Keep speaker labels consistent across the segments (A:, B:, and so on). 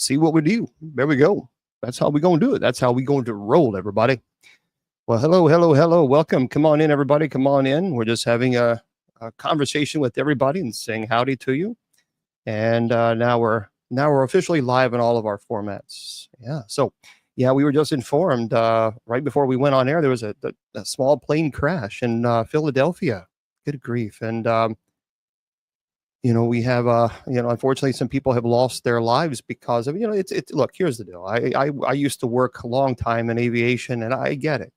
A: see what we do. There we go. That's how we're going to do it. That's how we're going to roll, everybody. Well, hello. Welcome. Come on in, everybody. Come on in. We're just having a conversation with everybody and saying howdy to you. And now we're officially live in all of our formats. Yeah. So, yeah, we were just informed right before we went on air, there was a small plane crash in Philadelphia. Good grief. And, we have, unfortunately, some people have lost their lives because of, look, here's the deal. I used to work a long time in aviation, and I get it.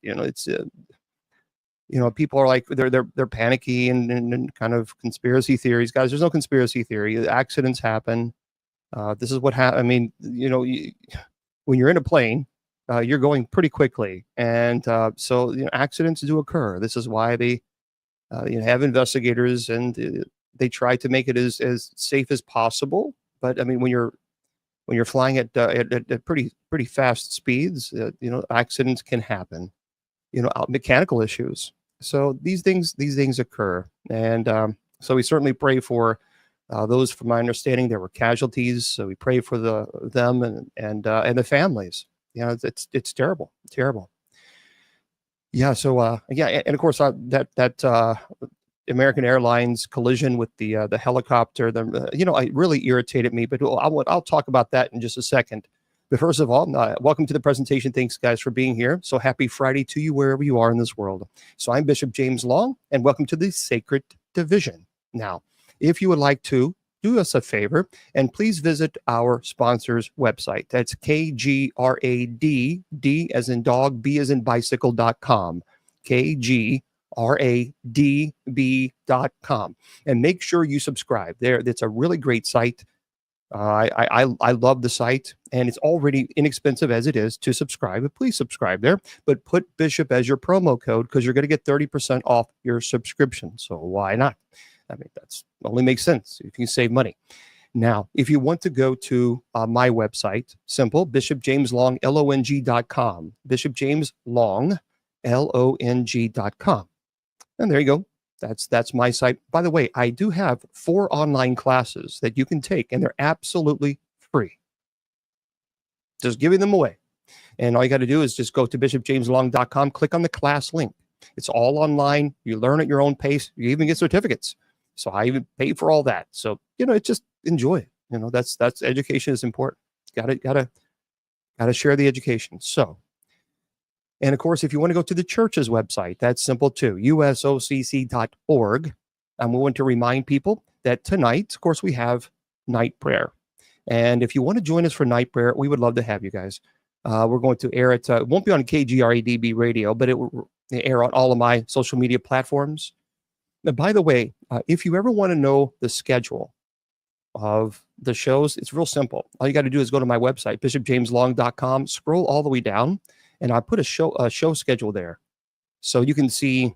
A: People are like, they're panicky and kind of conspiracy theories. Guys, there's no conspiracy theory. Accidents happen. This is what happened. I mean, when you're in a plane, you're going pretty quickly. And so accidents do occur. This is why they have investigators, and they try to make it as safe as possible. But I mean, when you're flying at pretty fast speeds, accidents can happen. Mechanical issues. So these things occur, and so we certainly pray for those. From my understanding, there were casualties. So we pray for them and the families. It's terrible. Yeah. So and of course that American Airlines collision with the helicopter, it really irritated me, but I'll talk about that in just a second. But first of all, welcome to the presentation. Thanks, guys, for being here. So happy Friday to you wherever you are in this world. So I'm Bishop James Long, and welcome to the Sacred Division. Now, if you would like to do us a favor, and please visit our sponsor's website. That's KGRAD, D as in dog, B as in bicycle.com. KGRADB.com, and make sure you subscribe there. It's a really great site. I love the site, and it's already inexpensive as it is to subscribe. But please subscribe there, but put Bishop as your promo code, because you're going to get 30% off your subscription. So why not? I mean, that's only makes sense if you save money. Now, if you want to go to my website, simple, BishopJamesLong, LONG.com, BishopJamesLong, LONG.com. And there you go. That's my site. By the way, I do have 4 online classes that you can take, and they're absolutely free. Just giving them away. And all you got to do is just go to BishopJamesLong.com, click on the class link. It's all online. You learn at your own pace. You even get certificates. So I even pay for all that. So, it's just enjoy it. That's education is important. Gotta share the education. So, and of course, if you want to go to the church's website, that's simple too, usocc.org. And we want to remind people that tonight, of course, we have night prayer. And if you want to join us for night prayer, we would love to have you guys. We're going to air it. It won't be on KGRADB radio, but it will air on all of my social media platforms. And by the way, if you ever want to know the schedule of the shows, it's real simple. All you got to do is go to my website, BishopJamesLong.com, scroll all the way down, and I put a show schedule there. So you can see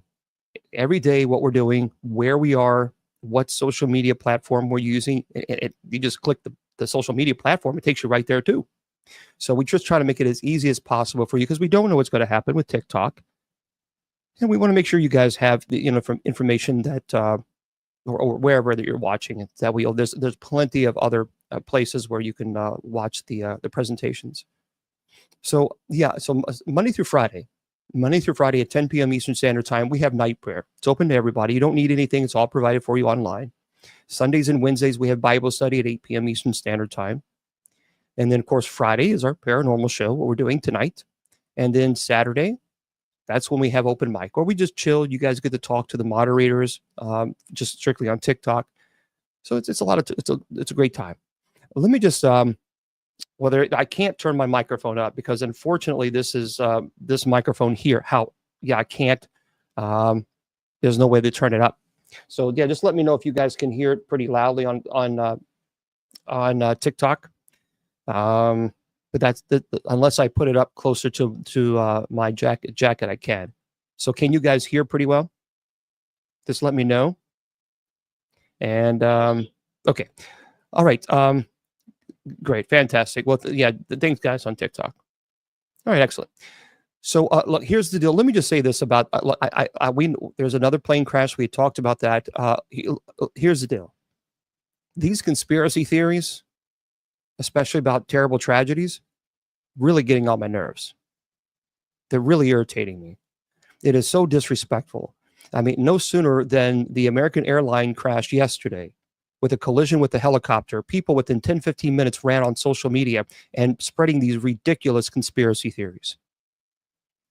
A: every day what we're doing, where we are, what social media platform we're using. You just click the social media platform, it takes you right there too. So we just try to make it as easy as possible for you, because we don't know what's going to happen with TikTok. And we want to make sure you guys have the from information that or wherever that you're watching it. That there's plenty of other places where you can watch the presentations. So so Monday through Friday at 10 p.m. Eastern Standard Time, we have night prayer. It's open to everybody. You don't need anything. It's all provided for you online. Sundays and Wednesdays, we have Bible study at 8 p.m. Eastern Standard Time. And then, of course, Friday is our paranormal show, what we're doing tonight. And then Saturday, that's when we have open mic, or we just chill. You guys get to talk to the moderators, just strictly on TikTok. So it's a great time. Let me just I can't turn my microphone up, because unfortunately this is this microphone here. I can't. There's no way to turn it up. So yeah, just let me know if you guys can hear it pretty loudly on TikTok. But that's unless I put it up closer to my jacket, I can. So can you guys hear pretty well? Just let me know. And okay, all right. Great, fantastic. Well, thanks, guys, on TikTok. All right, excellent. So look, here's the deal. Let me just say this about there's another plane crash. We talked about that. Here's the deal. These conspiracy theories, especially about terrible tragedies, really getting on my nerves. They're really irritating me. It is so disrespectful. I mean, no sooner than the American airline crashed yesterday with a collision with the helicopter, people within 10, 15 minutes ran on social media and spreading these ridiculous conspiracy theories.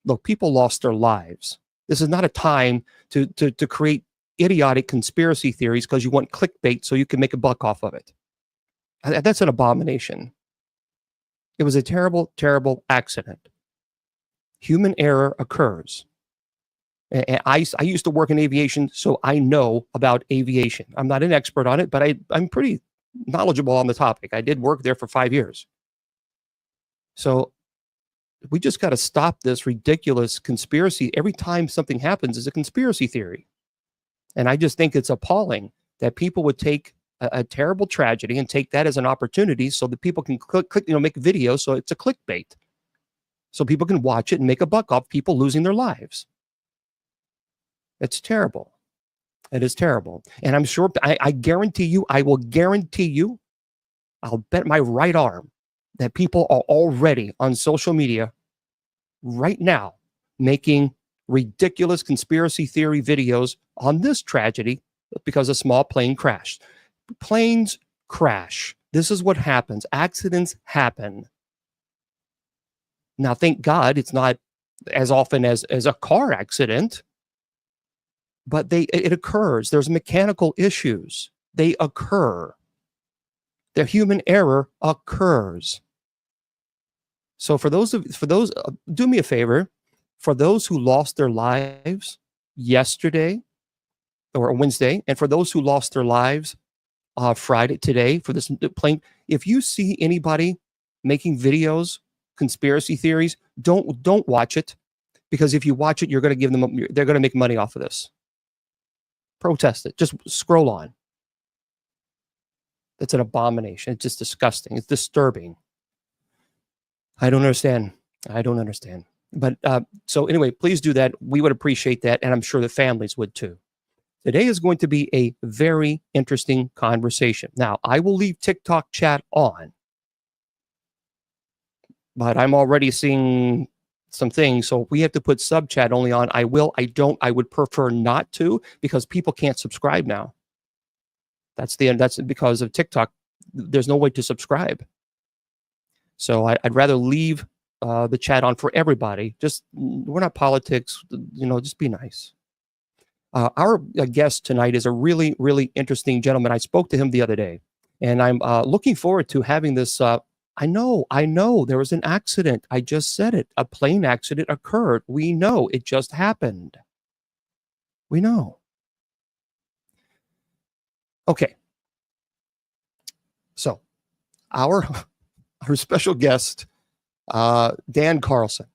A: Look, people lost their lives. This is not a time to create idiotic conspiracy theories because you want clickbait so you can make a buck off of it. That's an abomination. It was a terrible, terrible accident. Human error occurs. And I used to work in aviation, so I know about aviation. I'm not an expert on it, but I'm pretty knowledgeable on the topic. I did work there for 5 years. So we just got to stop this ridiculous conspiracy. Every time something happens, is a conspiracy theory. And I just think it's appalling that people would take a terrible tragedy and take that as an opportunity so that people can click, make videos. So it's a clickbait. So people can watch it and make a buck off people losing their lives. It's terrible. It is terrible. And I'm sure, I guarantee you, I will guarantee you, I'll bet my right arm that people are already on social media right now making ridiculous conspiracy theory videos on this tragedy because a small plane crashed. Planes crash. This is what happens. Accidents happen. Now, thank God it's not as often as a car accident, but it occurs. There's mechanical issues. They occur. The human error occurs. So for those, do me a favor, for those who lost their lives yesterday or Wednesday, and for those who lost their lives Friday, today, for this plane, if you see anybody making videos, conspiracy theories, don't watch it, because if you watch it, you're going to give them, they're going to make money off of this. Protest it. Just scroll on. It's an abomination. It's just disgusting. It's disturbing. I don't understand. I don't understand. But so anyway, please do that. We would appreciate that, and I'm sure the families would too. Today is going to be a very interesting conversation. Now, I will leave TikTok chat on, but I'm already seeing some things, so we have to put sub chat only on. I would prefer not to, because people can't subscribe now. That's because of TikTok. There's no way to subscribe. So I'd rather leave the chat on for everybody. We're not politics, just be nice. Our guest tonight is a really, really interesting gentleman. I spoke to him the other day, and I'm looking forward to having this. I know there was an accident. I just said it. A plane accident occurred. We know it just happened. We know. Okay. So our special guest, Dan Carlson.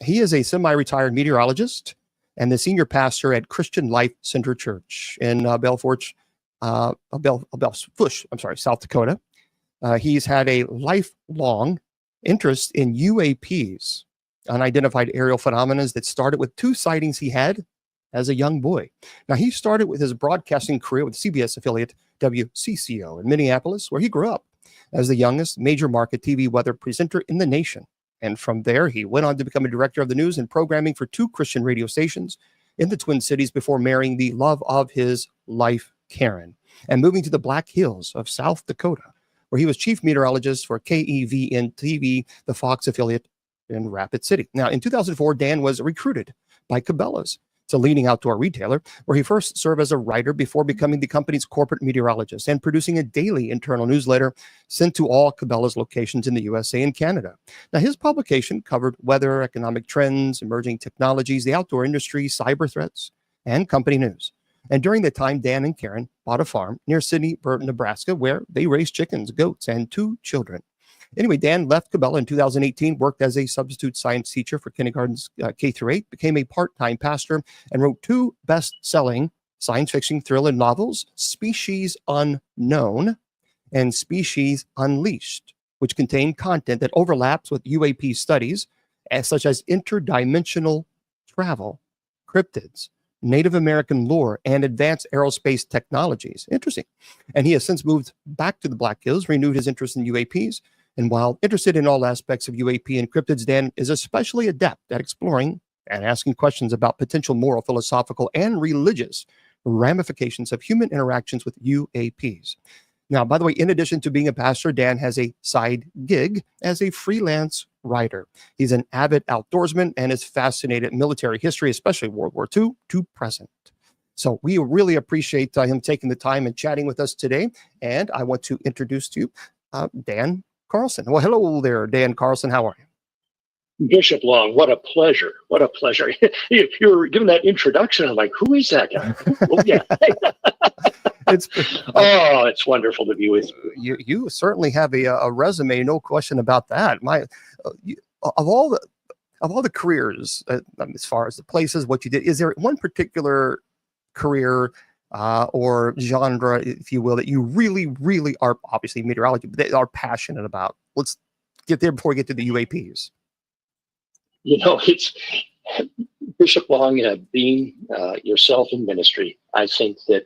A: He is a semi-retired meteorologist and the senior pastor at Christian Life Center Church in Belfourche, South Dakota. He's had a lifelong interest in UAPs, unidentified aerial phenomena, that started with 2 sightings he had as a young boy. Now, he started with his broadcasting career with CBS affiliate WCCO in Minneapolis, where he grew up as the youngest major market TV weather presenter in the nation. And from there, he went on to become a director of the news and programming for 2 Christian radio stations in the Twin Cities before marrying the love of his life, Karen, and moving to the Black Hills of South Dakota, where he was chief meteorologist for KEVN TV, the Fox affiliate in Rapid City. Now, in 2004, Dan was recruited by Cabela's. It's a leading outdoor retailer, where he first served as a writer before becoming the company's corporate meteorologist and producing a daily internal newsletter sent to all Cabela's locations in the USA and Canada. Now, his publication covered weather, economic trends, emerging technologies, the outdoor industry, cyber threats, and company news. And during that time, Dan and Karen bought a farm near Sidney, Nebraska, where they raised chickens, goats, and 2 children. Anyway, Dan left Cablea in 2018, worked as a substitute science teacher for kindergartens K-8, became a part-time pastor, and wrote 2 best-selling science fiction thriller novels, Species Unknown and Species Unleashed, which contain content that overlaps with UAP studies, such as interdimensional travel, cryptids, Native American lore, and advanced aerospace technologies. Interesting. And he has since moved back to the Black Hills, renewed his interest in UAPs. And while interested in all aspects of UAP and cryptids, Dan is especially adept at exploring and asking questions about potential moral, philosophical, and religious ramifications of human interactions with UAPs. Now, by the way, in addition to being a pastor, Dan has a side gig as a freelance writer. He's an avid outdoorsman and is fascinated in military history, especially World War II to present. So we really appreciate him taking the time and chatting with us today. And I want to introduce to you Dan Carlson. Well, hello there, Dan Carlson. How are you?
B: Bishop Long, what a pleasure. What a pleasure. You were giving that introduction. I'm like, who is that guy? Oh, yeah. It's wonderful to be with you.
A: You certainly have a resume, no question about that. Of all the careers, as far as the places, what you did, is there one particular career or genre, if you will, that you really, really are, obviously meteorology, but they are passionate about? Let's get there before we get to the UAPs.
B: You know, it's Bishop Long, being yourself in ministry, I think that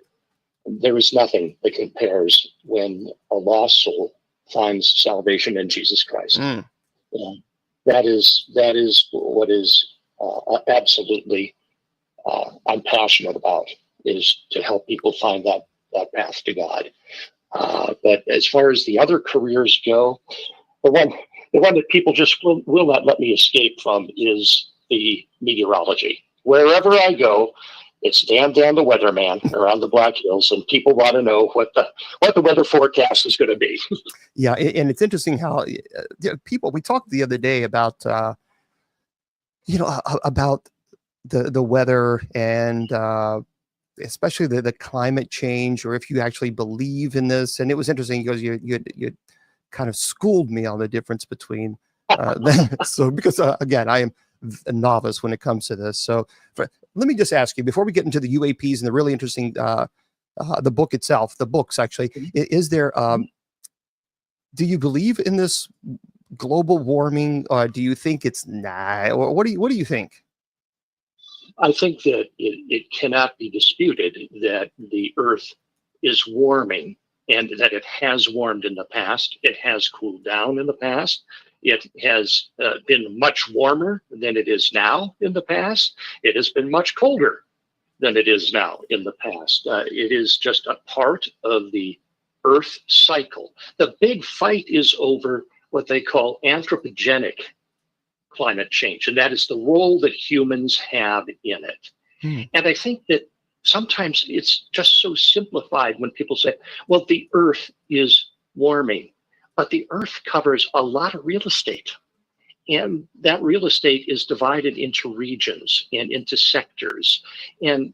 B: there is nothing that compares when a lost soul finds salvation in Jesus Christ. That is what is absolutely I'm passionate about, is to help people find that path to God. But as far as the other careers go, the one that people just will not let me escape from is the meteorology. Wherever I go, it's Dan the weatherman around the Black Hills, and people want to know what the weather forecast is going to be.
A: Yeah, and it's interesting how people. We talked the other day about about the weather and especially the climate change, or if you actually believe in this. And it was interesting because you kind of schooled me on the difference between them. So because again, I am a novice when it comes to this. So let me just ask you, before we get into the UAPs and the really interesting, the book itself, the books actually, is there, do you believe in this global warming, or do you think it's or what do you think?
B: I think that it cannot be disputed that the Earth is warming, and that it has warmed in the past. It has cooled down in the past. It has been much warmer than it is now in the past. It has been much colder than it is now in the past. It is just a part of the Earth cycle. The big fight is over what they call anthropogenic climate change, and that is the role that humans have in it. And I think that sometimes it's just so simplified when people say, well, the Earth is warming, but the Earth covers a lot of real estate. And that real estate is divided into regions and into sectors. And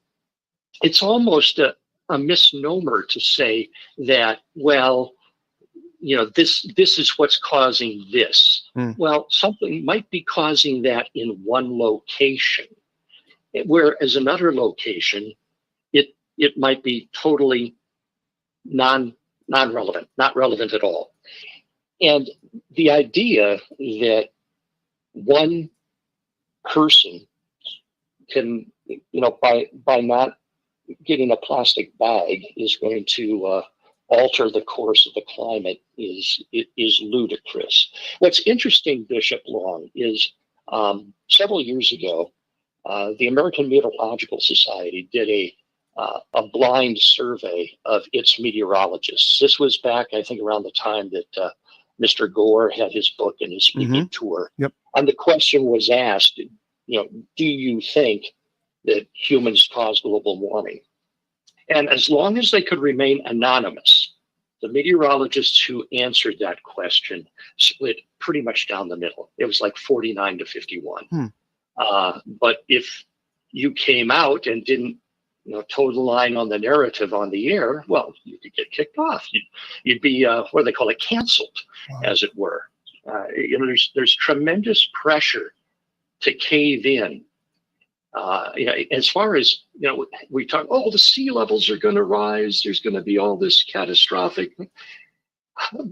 B: it's almost a misnomer to say that, well, you know, this is what's causing this. Well, something might be causing that in one location, whereas another location, it might be totally non-relevant, not relevant at all. And the idea that one person can, you know, by not getting a plastic bag is going to alter the course of the climate is ludicrous. What's interesting, Bishop Long, is several years ago, the American Meteorological Society did a blind survey of its meteorologists. This was back, I think, around the time that Mr. Gore had his book and his speaking tour.
A: Yep.
B: And the question was asked, you know, do you think that humans cause global warming? And as long as they could remain anonymous, the meteorologists who answered that question split pretty much down the middle. It was like 49 to 51. But if you came out and didn't, you know, toe the line on the narrative on the air, well, you could get kicked off. You'd be what do they call it, canceled, as it were. You know, there's tremendous pressure to cave in. You know, as far as, you know, we talk, oh, the sea levels are going to rise. There's going to be all this catastrophic.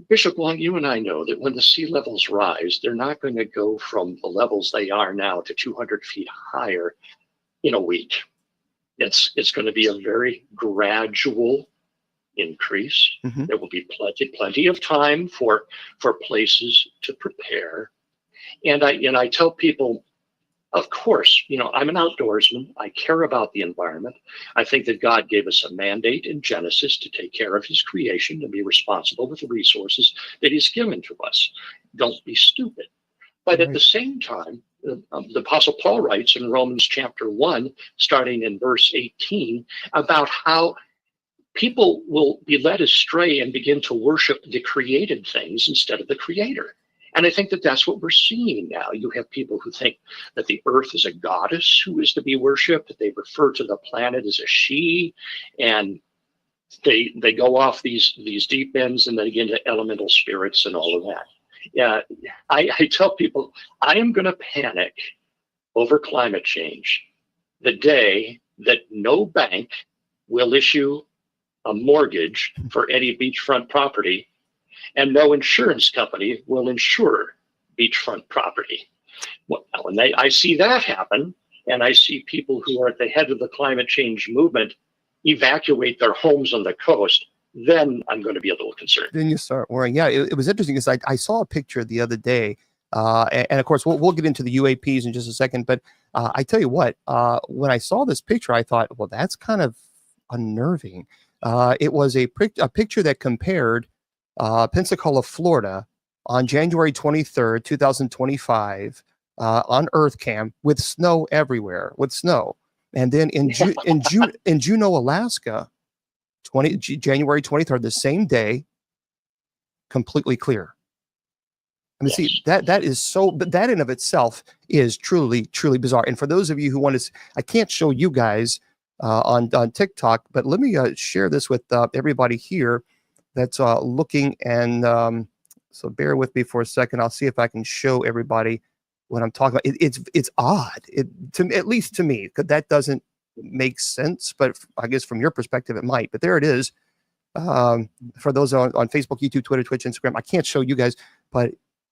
B: Bishop Long, you and I know that when the sea levels rise, they're not going to go from the levels they are now to 200 feet higher in a week. It's going to be a very gradual increase.
A: Mm-hmm.
B: There will be plenty of time for places to prepare. And I tell people, of course, I'm an outdoorsman. I care about the environment. I think that God gave us a mandate in Genesis to take care of his creation and be responsible with the resources that he's given to us. Don't be stupid. But at the same time, the Apostle Paul writes in Romans chapter 1, starting in verse 18, about how people will be led astray and begin to worship the created things instead of the creator. And I think that that's what we're seeing now. You have people who think that the earth is a goddess who is to be worshipped. They refer to the planet as a she, and they go off these deep ends and then get into elemental spirits and all of that. Yeah, I tell people I am going to panic over climate change the day that no bank will issue a mortgage for any beachfront property, and no insurance company will insure beachfront property. Well, when I see that happen, and I see people who are at the head of the climate change movement evacuate their homes on the coast, then I'm going to be a little concerned.
A: Then you start worrying. Yeah, it was interesting because I saw a picture the other day, and of course we'll get into the UAPs in just a second. But I tell you what, when I saw this picture, I thought, well, that's kind of unnerving. It was a picture that compared Pensacola, Florida, on January 23rd, 2025, on EarthCam with snow everywhere, and then in Juneau, Alaska, January 23rd, the same day, completely clear. I mean, see, that is so, but that in of itself is truly bizarre. And for those of you who want to, I can't show you guys on TikTok, but let me share this with everybody here that's looking. And so bear with me for a second. I'll see if I can show everybody what I'm talking about. It's odd, at least to me, because that doesn't make sense, but I guess from your perspective it might. But there it is. For those on Facebook, YouTube, Twitter, Twitch, Instagram, I can't show you guys, but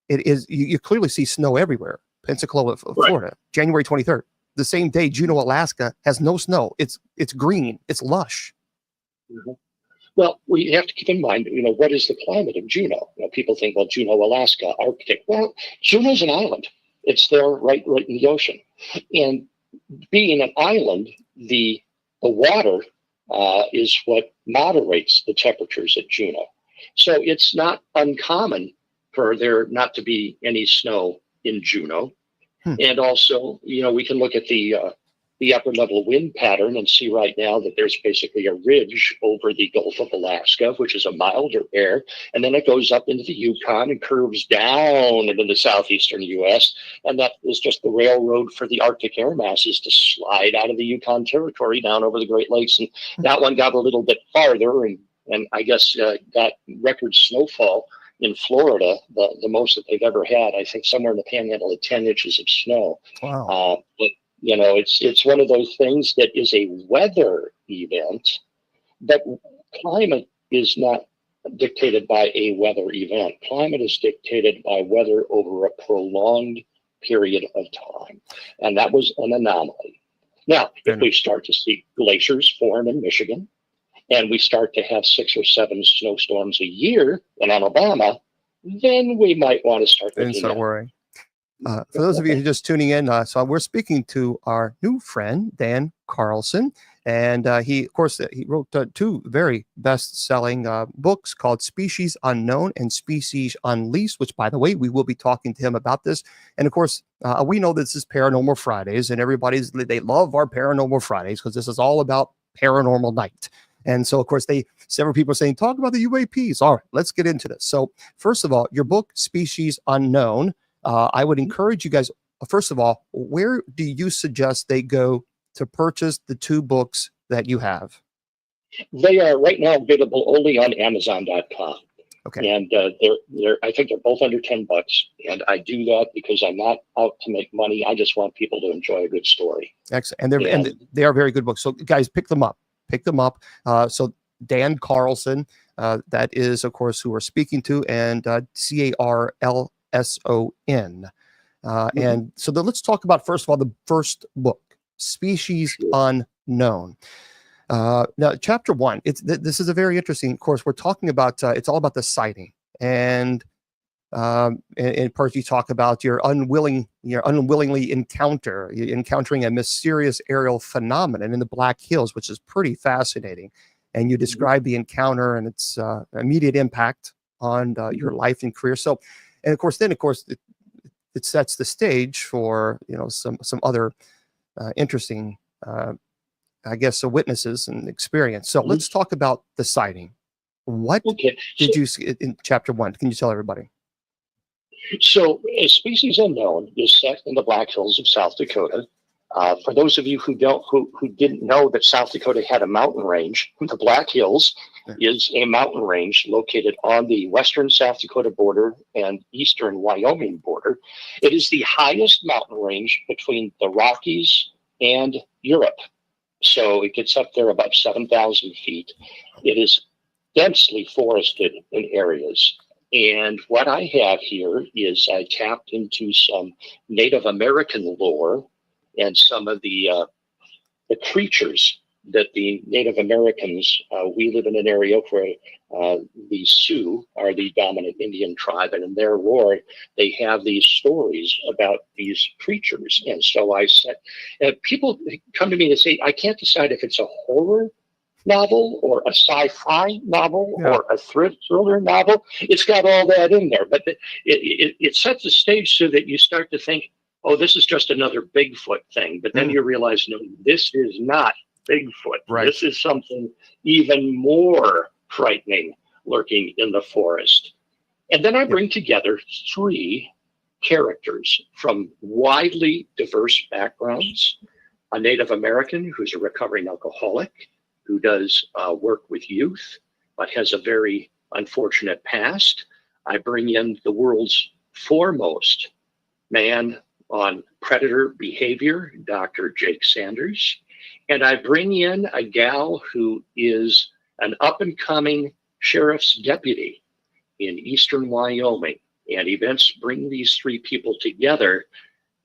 A: it is, you clearly see snow everywhere. Pensacola, Florida, right. January 23rd, the same day Juneau, Alaska has no snow. It's green, it's lush.
B: Mm-hmm. Well, we have to keep in mind, what is the climate of Juneau? People think, well, Juneau, Alaska, Arctic. Well, Juneau's an island. It's there right in the ocean. And being an island, the water is what moderates the temperatures at Juneau. So it's not uncommon for there not to be any snow in Juneau. And also, we can look at the upper level wind pattern and see right now that there's basically a ridge over the Gulf of Alaska, which is a milder air. And then it goes up into the Yukon and curves down into the southeastern U.S. And that is just the railroad for the Arctic air masses to slide out of the Yukon territory down over the Great Lakes. And that one got a little bit farther and I guess got record snowfall in Florida, the most that they've ever had. I think somewhere in the Panhandle of 10 inches of snow.
A: Wow.
B: But it's one of those things that is a weather event, but climate is not dictated by a weather event. Climate is dictated by weather over a prolonged period of time. And that was an anomaly. Now, if we start to see glaciers form in Michigan, and we start to have 6 or 7 snowstorms a year in Alabama, then we might want to start
A: worrying. For those of you who are just tuning in, so we're speaking to our new friend, Dan Carlson, and he wrote 2 very best-selling books called Species Unknown and Species Unleashed, which, by the way, we will be talking to him about this. And of course, we know this is Paranormal Fridays, and they love our Paranormal Fridays because this is all about paranormal night. And so, of course, several people are saying, talk about the UAPs. All right, let's get into this. So first of all, your book, Species Unknown, I would encourage you guys, first of all, where do you suggest they go to purchase the 2 books that you have?
B: They are right now available only on Amazon.com.
A: Okay.
B: And I think they're both under $10. And I do that because I'm not out to make money. I just want people to enjoy a good story.
A: Excellent. And they are very good books. So guys, pick them up. So Dan Carlson, that is, of course, who we're speaking to, and Carlson. And so let's talk about, first of all, the first book, Species Unknown. known. Now, chapter 1, this is a very interesting course. We're talking about, it's all about the sighting. And in part, you talk about your unwillingly encountering a mysterious aerial phenomenon in the Black Hills, which is pretty fascinating. And you describe the encounter and its immediate impact on your life and career. So, and of course, it sets the stage for some other interesting, I guess, witnesses and experience. So let's talk about the sighting. What did you see in chapter 1? Can you tell everybody?
B: So, A Species Unknown is set in the Black Hills of South Dakota. For those of you who didn't know that South Dakota had a mountain range, the Black Hills is a mountain range located on the western South Dakota border and eastern Wyoming border. It is the highest mountain range between the Rockies and Europe. So it gets up there about 7,000 feet. It is densely forested in areas. And what I have here is I tapped into some Native American lore and some of the creatures that the Native Americans, we live in an area where the Sioux are the dominant Indian tribe, and in their lore, they have these stories about these creatures. And so I said, people come to me and say, I can't decide if it's a horror novel or a sci-fi novel or a thriller novel. It's got all that in there, but it sets the stage so that you start to think, oh, this is just another Bigfoot thing. But then you realize, no, this is not Bigfoot. Right. This is something even more frightening lurking in the forest. And then I bring together 3 characters from widely diverse backgrounds: a Native American who's a recovering alcoholic, who does work with youth, but has a very unfortunate past. I bring in the world's foremost man on predator behavior, Dr. Jake Sanders. And I bring in a gal who is an up-and-coming sheriff's deputy in eastern Wyoming. And events bring these 3 people together.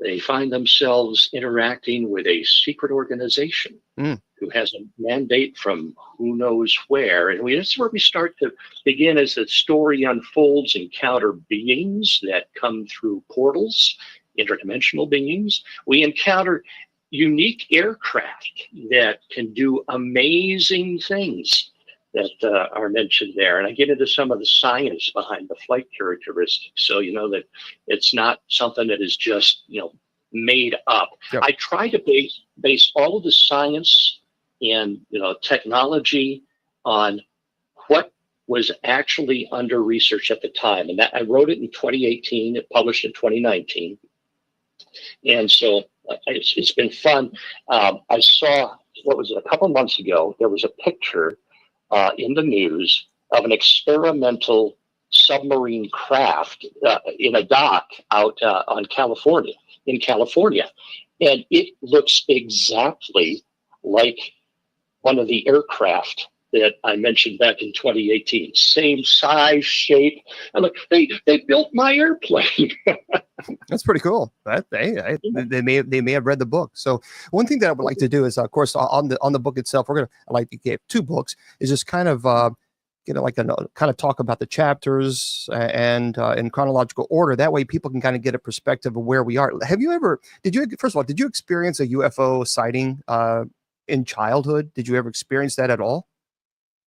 B: They find themselves interacting with a secret organization who has a mandate from who knows where. And that's where we start to begin as the story unfolds, encounter beings that come through portals, interdimensional beings. We encounter unique aircraft that can do amazing things that are mentioned there. And I get into some of the science behind the flight characteristics. So, that it's not something that is just, made up. Yep. I try to base all of the science and, technology on what was actually under research at the time. And that I wrote it in 2018, it published in 2019. And so it's been fun. I saw, what was it, a couple months ago, there was a picture in the news of an experimental submarine craft in a dock out in California. And it looks exactly like one of the aircraft that I mentioned back in 2018. Same size, shape. I'm like, they built my airplane.
A: That's pretty cool. They may have read the book. So one thing that I would like to do is, of course, on the book itself, I like to give 2 books. Is just kind of talk about the chapters and in chronological order. That way, people can kind of get a perspective of where we are. Did you experience a UFO sighting in childhood? Did you ever experience that at all?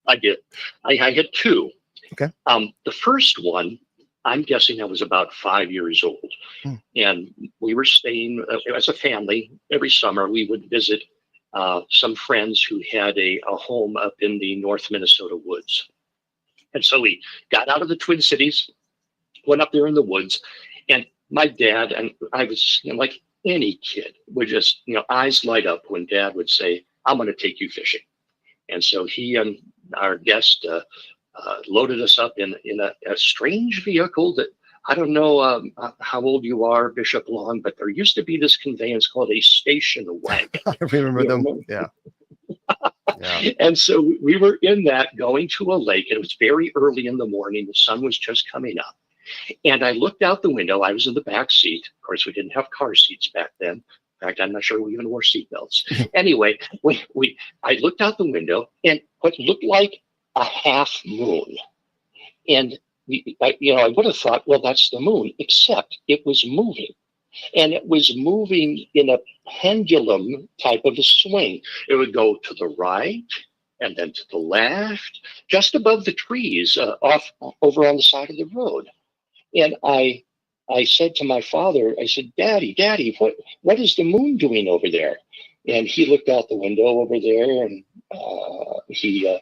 B: I did. I had 2.
A: Okay.
B: The first one, I'm guessing I was about 5 years old. And we were staying as a family. Every summer we would visit some friends who had a home up in the North Minnesota woods. And so we got out of the Twin Cities, went up there in the woods, and my dad, and I was like any kid, would just, eyes light up when Dad would say, I'm going to take you fishing. And so he and our guest loaded us up in a strange vehicle that, I don't know how old you are, Bishop Long, but there used to be this conveyance called a station wagon.
A: I remember them. Yeah.
B: And so we were in that going to a lake. And it was very early in the morning. The sun was just coming up. And I looked out the window. I was in the back seat. Of course, we didn't have car seats back then. fact, I'm not sure we even wore seatbelts. Anyway, I looked out the window and what looked like a half moon. And, I would have thought, well, that's the moon, except it was moving. And it was moving in a pendulum type of a swing. It would go to the right and then to the left, just above the trees off over on the side of the road. And I said to my father, I said, Daddy, what is the moon doing over there? And he looked out the window over there and he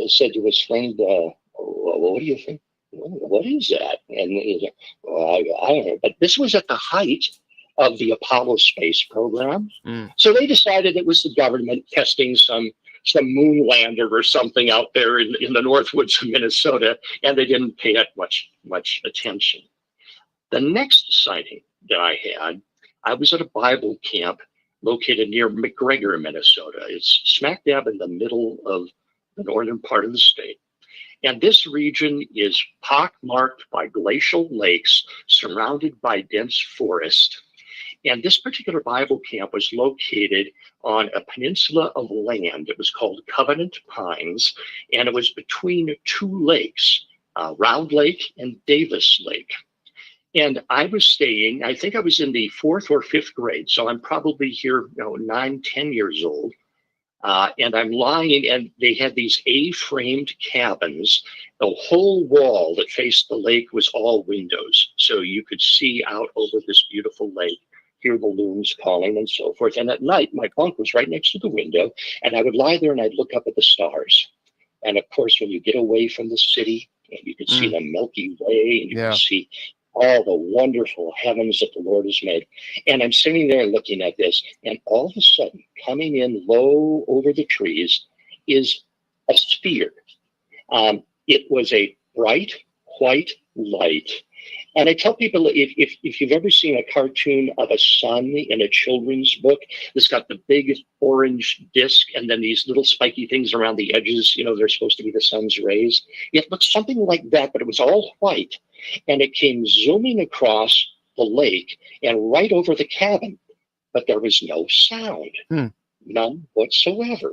B: said to his friend, what do you think? What is that? And he said, well, I don't know. But this was at the height of the Apollo space program. So they decided it was the government testing some moon lander or something out there in the Northwoods of Minnesota, and they didn't pay it much attention. The next sighting that I had, I was at a Bible camp located near McGregor, Minnesota. It's smack dab in the middle of the northern part of the state. And this region is pockmarked by glacial lakes surrounded by dense forest. And this particular Bible camp was located on a peninsula of land. It was called Covenant Pines, and it was between two lakes, Round Lake and Davis Lake. And I was staying, I think I was in the 4th or 5th grade, so I'm probably here 9, 10 years old. And I'm lying, and they had these A-framed cabins. The whole wall that faced the lake was all windows, so you could see out over this beautiful lake, hear the loons calling and so forth. And at night, my bunk was right next to the window, and I would lie there and I'd look up at the stars. And of course, when you get away from the city, and you could see the Milky Way, and you could see all the wonderful heavens that the Lord has made. And I'm sitting there looking at this, and all of a sudden, coming in low over the trees is a sphere. It was a bright white light. And I tell people, if you've ever seen a cartoon of a sun in a children's book, it's got the big orange disc and then these little spiky things around the edges, they're supposed to be the sun's rays. It looks something like that, but it was all white. And it came zooming across the lake and right over the cabin, but there was no sound, none whatsoever.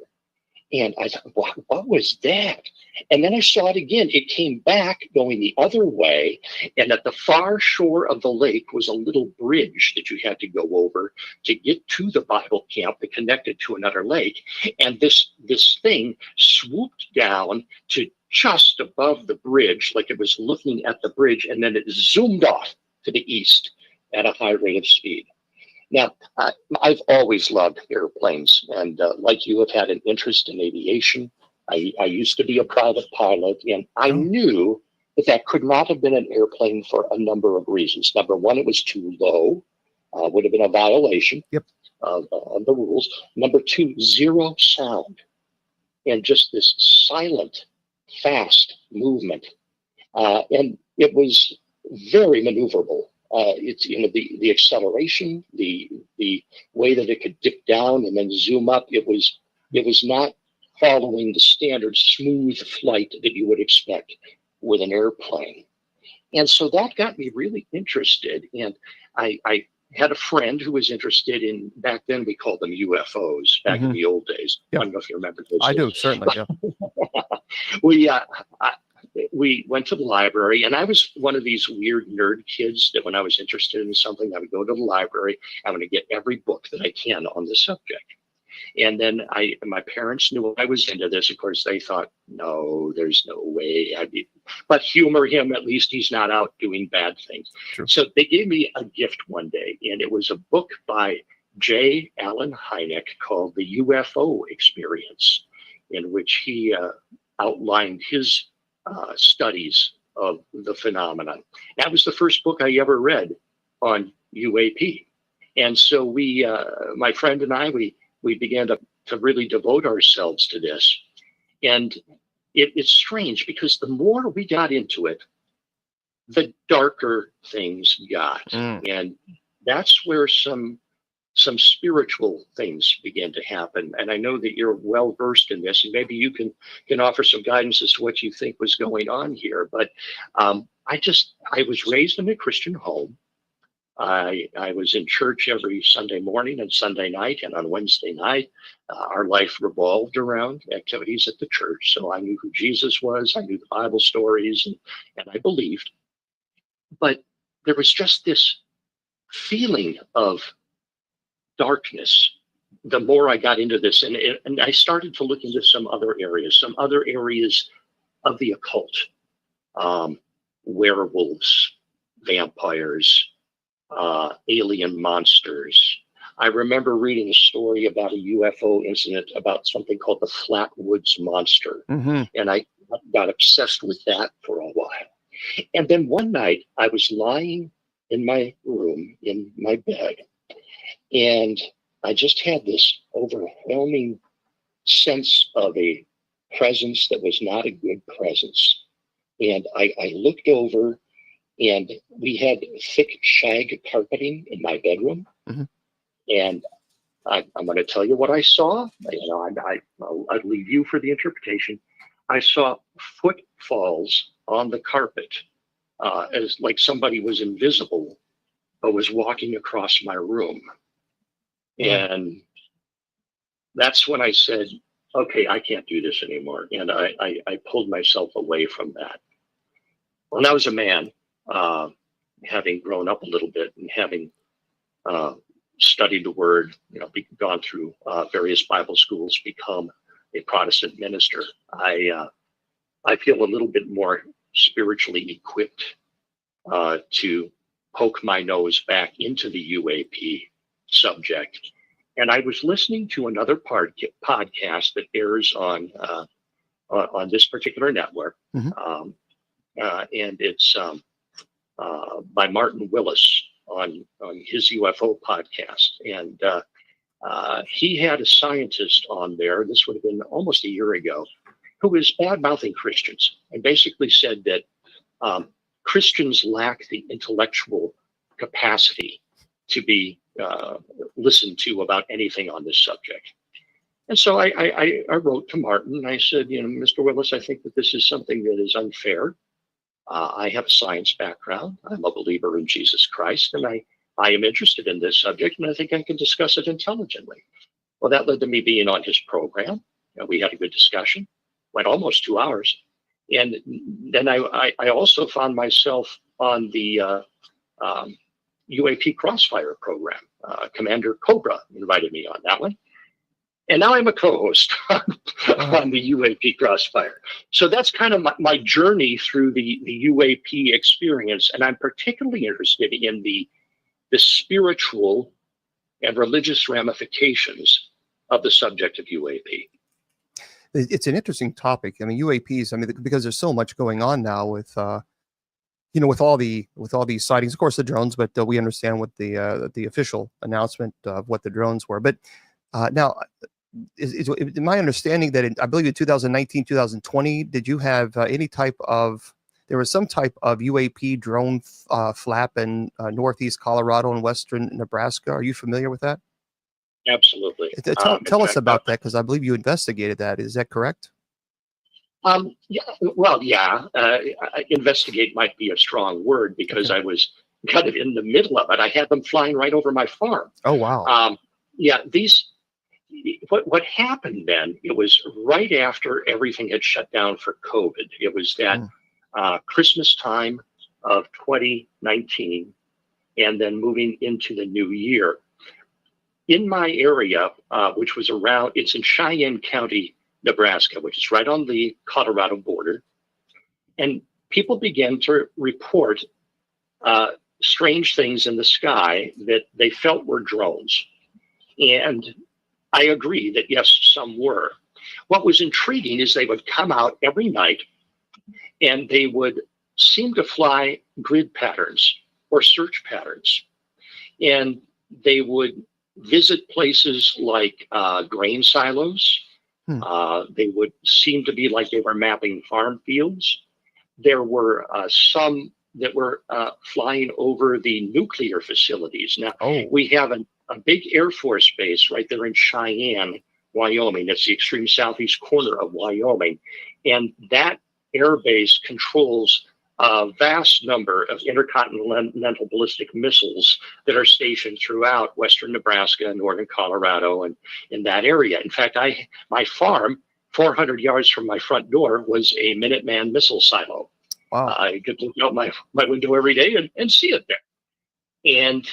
B: And I thought, what was that? And then I saw it again. It came back going the other way. And at the far shore of the lake was a little bridge that you had to go over to get to the Bible camp that connected to another lake. And this thing swooped down to just above the bridge, like it was looking at the bridge. And then it zoomed off to the east at a high rate of speed. Now, I've always loved airplanes, and like you, have had an interest in aviation. I used to be a private pilot, and I knew that could not have been an airplane for a number of reasons. Number one, it was too low, would have been a violation of the rules. Number two, zero sound, and just this silent, fast movement. And it was very maneuverable. It's the acceleration, the way that it could dip down and then zoom up. It was not following the standard smooth flight that you would expect with an airplane. And so that got me really interested. And I had a friend who was interested in, back then we called them UFOs back in the old days. I don't know if you remember those.
A: I do, certainly.
B: Yeah. We went to the library, and I was one of these weird nerd kids that when I was interested in something, I would go to the library. I'm going to get every book that I can on the subject. And then my parents knew I was into this. Of course, they thought, no, there's no way. But humor him, at least he's not out doing bad things. True. So they gave me a gift one day, and it was a book by J. Allen Hynek called The UFO Experience, in which he outlined his studies of the phenomenon. That was the first book I ever read on UAP. And so we, my friend and I, we began to really devote ourselves to this. And it's strange because the more we got into it, the darker things got. And that's where some spiritual things began to happen. And I know that you're well versed in this, and maybe you can offer some guidance as to what you think was going on here. But I was raised in a Christian home. I was in church every Sunday morning and Sunday night, and on Wednesday night, our life revolved around activities at the church. So I knew who Jesus was, I knew the Bible stories, and I believed. But there was just this feeling of darkness the more I got into this, and I started to look into some other areas of the occult, werewolves, vampires, alien monsters. I remember reading a story about a UFO incident about something called the Flatwoods Monster.
A: Mm-hmm.
B: And I got obsessed with that for a while. And then one night I was lying in my room, in my bed, and I just had this overwhelming sense of a presence that was not a good presence. And I looked over, and we had thick shag carpeting in my bedroom.
A: Mm-hmm.
B: And I'm going to tell you what I saw. I'd leave you for the interpretation. I saw footfalls on the carpet, as like somebody was invisible, but was walking across my room. And that's when I said, okay, I can't do this anymore. And I pulled myself away from that. When I was a man, having grown up a little bit and having studied the word, gone through various Bible schools, become a Protestant minister, I feel a little bit more spiritually equipped to poke my nose back into the UAP subject. And I was listening to another podcast that airs on this particular network,
A: Mm-hmm.
B: and it's by Martin Willis on his UFO podcast. And he had a scientist on there, this would have been almost a year ago, who was bad-mouthing Christians and basically said that Christians lack the intellectual capacity to be listened to about anything on this subject. And so I wrote to Martin and I said, Mr. Willis, I think that this is something that is unfair. I have a science background. I'm a believer in Jesus Christ, and I am interested in this subject, and I think I can discuss it intelligently. Well, that led to me being on his program. We had a good discussion, went almost 2 hours. And then I also found myself on the UAP Crossfire program. Commander Cobra invited me on that one. And now I'm a co-host on the UAP Crossfire. So that's kind of my journey through the UAP experience. And I'm particularly interested in the spiritual and religious ramifications of the subject of UAP.
A: It's an interesting topic. I mean, UAPs, because there's so much going on now with, with all these sightings, of course, the drones, but we understand what the official announcement of what the drones were. But now, is my understanding that I believe in 2019, 2020, did you have there was some type of UAP drone flap in northeast Colorado and western Nebraska? Are you familiar with that?
B: Absolutely.
A: Tell us about that, because I believe you investigated that. Is that correct?
B: Yeah. Investigate might be a strong word, because I was kind of in the middle of it. I had them flying right over my farm.
A: Oh, wow.
B: What happened then, it was right after everything had shut down for COVID. It was that Christmas time of 2019, and then moving into the new year. In my area, which was it's in Cheyenne County, Nebraska, which is right on the Colorado border. And people began to report strange things in the sky that they felt were drones. And I agree that, yes, some were. What was intriguing is they would come out every night and they would seem to fly grid patterns or search patterns. And they would visit places like grain silos. They would seem to be like they were mapping farm fields. There were some that were flying over the nuclear facilities. Now, we have a big Air Force base right there in Cheyenne, Wyoming. That's the extreme southeast corner of Wyoming. And that air base controls a vast number of intercontinental ballistic missiles that are stationed throughout western Nebraska and northern Colorado and in that area. In fact, my farm, 400 yards from my front door, was a Minuteman missile silo.
A: Wow.
B: I could look out my window every day and see it there. And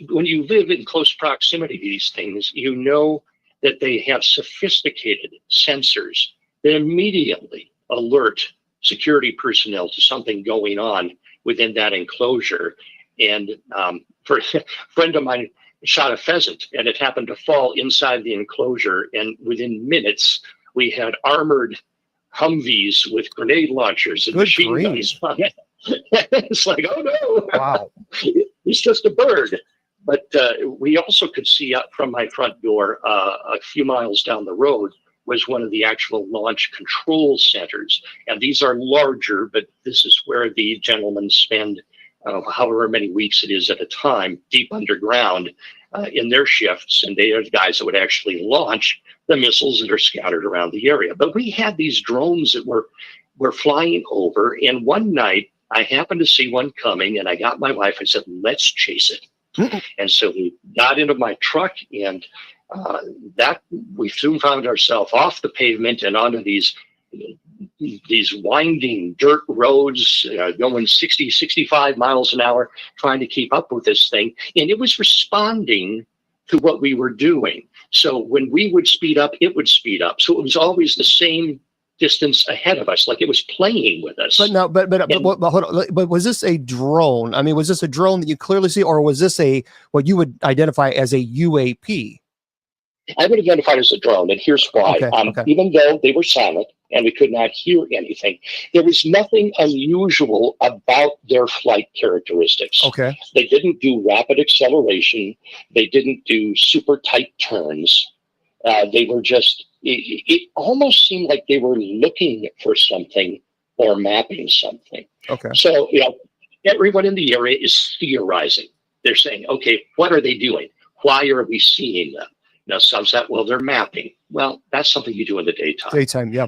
B: when you live in close proximity to these things, you know that they have sophisticated sensors that immediately alert security personnel to something going on within that enclosure. And for a friend of mine shot a pheasant, and it happened to fall inside the enclosure. And within minutes, we had armored Humvees with grenade launchers and machine guns on it. It's like, oh no,
A: wow,
B: it's just a bird. But we also could see up from my front door a few miles down the road was one of the actual launch control centers. And these are larger, but this is where the gentlemen spend however many weeks it is at a time, deep underground in their shifts. And they are the guys that would actually launch the missiles that are scattered around the area. But we had these drones that were flying over. And one night I happened to see one coming, and I got my wife and said, let's chase it. And so we got into my truck, and that we soon found ourselves off the pavement and onto these winding dirt roads going 60, 65 miles an hour, trying to keep up with this thing. And it was responding to what we were doing. So when we would speed up, it would speed up. So it was always the same distance ahead of us, like it was playing with us.
A: But no, but hold on. But was this a drone? I mean, was this a drone that you clearly see, or was this what you would identify as a UAP?
B: I would identify it as a drone, and here's why.
A: Okay.
B: Even though they were silent and we could not hear anything, there was nothing unusual about their flight characteristics.
A: Okay.
B: They didn't do rapid acceleration. They didn't do super tight turns. They were just, it almost seemed like they were looking for something or mapping something.
A: Okay.
B: So, everyone in the area is theorizing. They're saying, okay, what are they doing? Why are we seeing them? Now, some said, well, they're mapping. Well, that's something you do in the daytime.
A: Daytime, yeah.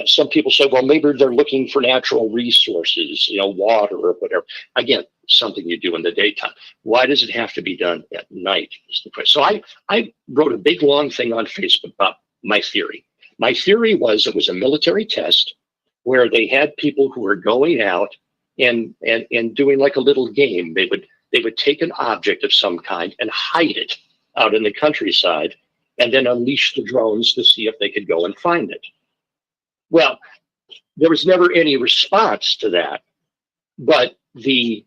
B: Some people say, well, maybe they're looking for natural resources, water or whatever. Again, something you do in the daytime. Why does it have to be done at night is the question. So I wrote a big, long thing on Facebook about my theory. My theory was it was a military test where they had people who were going out and doing like a little game. They would take an object of some kind and hide it out in the countryside, and then unleash the drones to see if they could go and find it. Well, there was never any response to that, but the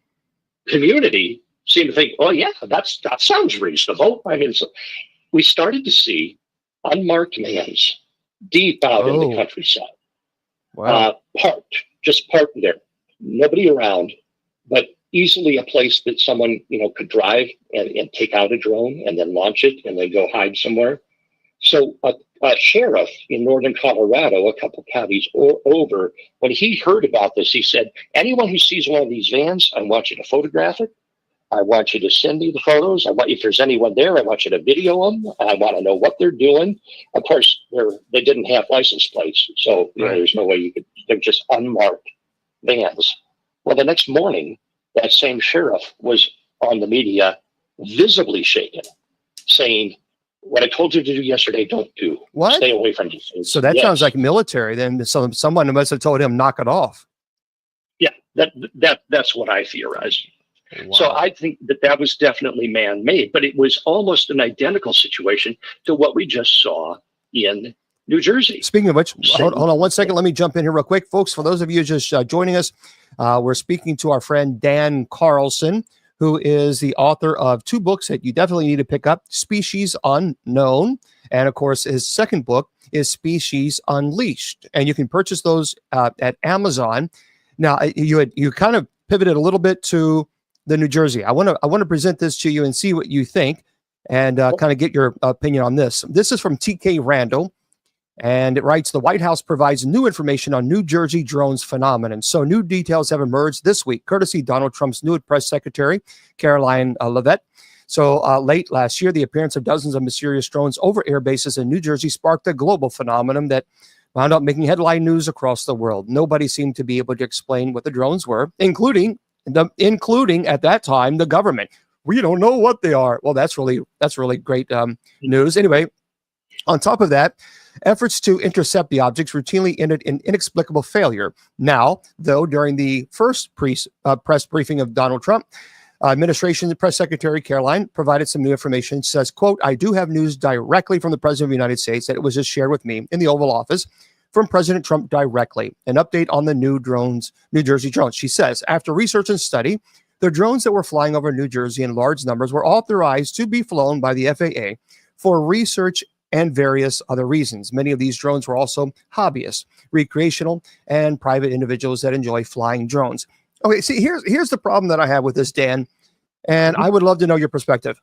B: community seemed to think, oh yeah, that sounds reasonable. I mean, so we started to see unmarked vans deep out in the countryside.
A: Wow.
B: Parked there. Nobody around, but easily a place that someone, could drive and take out a drone and then launch it and then go hide somewhere. So a sheriff in northern Colorado, a couple counties over, when he heard about this, he said, anyone who sees one of these vans, I want you to photograph it. I want you to send me the photos. If there's anyone there, I want you to video them. I want to know what they're doing. Of course, they didn't have license plates. So there's no way they're just unmarked vans. Well, the next morning, that same sheriff was on the media, visibly shaken, saying, what I told you to do yesterday, don't do.
A: What?
B: Stay away from these things.
A: So that sounds like military then. So someone must have told him, knock it off.
B: Yeah, that's what I theorized.
A: Wow.
B: So I think that was definitely man-made, but it was almost an identical situation to what we just saw in New Jersey.
A: Speaking of which, hold on 1 second. Let me jump in here real quick. Folks, for those of you just joining us, we're speaking to our friend Dan Carlson, who is the author of 2 books that you definitely need to pick up, Species Unknown. And of course, his second book is Species Unleashed. And you can purchase those at Amazon. Now, you kind of pivoted a little bit to the New Jersey. I want to present this to you and see what you think and kind of get your opinion on this. This is from TK Randall. And it writes, the White House provides new information on New Jersey drones phenomenon. So new details have emerged this week, courtesy Donald Trump's new press secretary, Caroline Leavitt. So late last year, the appearance of dozens of mysterious drones over air bases in New Jersey sparked a global phenomenon that wound up making headline news across the world. Nobody seemed to be able to explain what the drones were, including at that time the government. We don't know what they are. Well, that's really great news. Anyway, on top of that, efforts to intercept the objects routinely ended in inexplicable failure. Now, though, during the first press briefing of Donald Trump administration, press secretary Caroline provided some new information. Says, quote, "I do have news directly from the president of the United States that it was just shared with me in the Oval Office from President Trump directly. An update on the New Jersey drones." She says, after research and study, the drones that were flying over New Jersey in large numbers were authorized to be flown by the FAA for research and various other reasons. Many of these drones were also hobbyists, recreational, and private individuals that enjoy flying drones. Okay, see, here's the problem that I have with this, Dan, and I would love to know your perspective.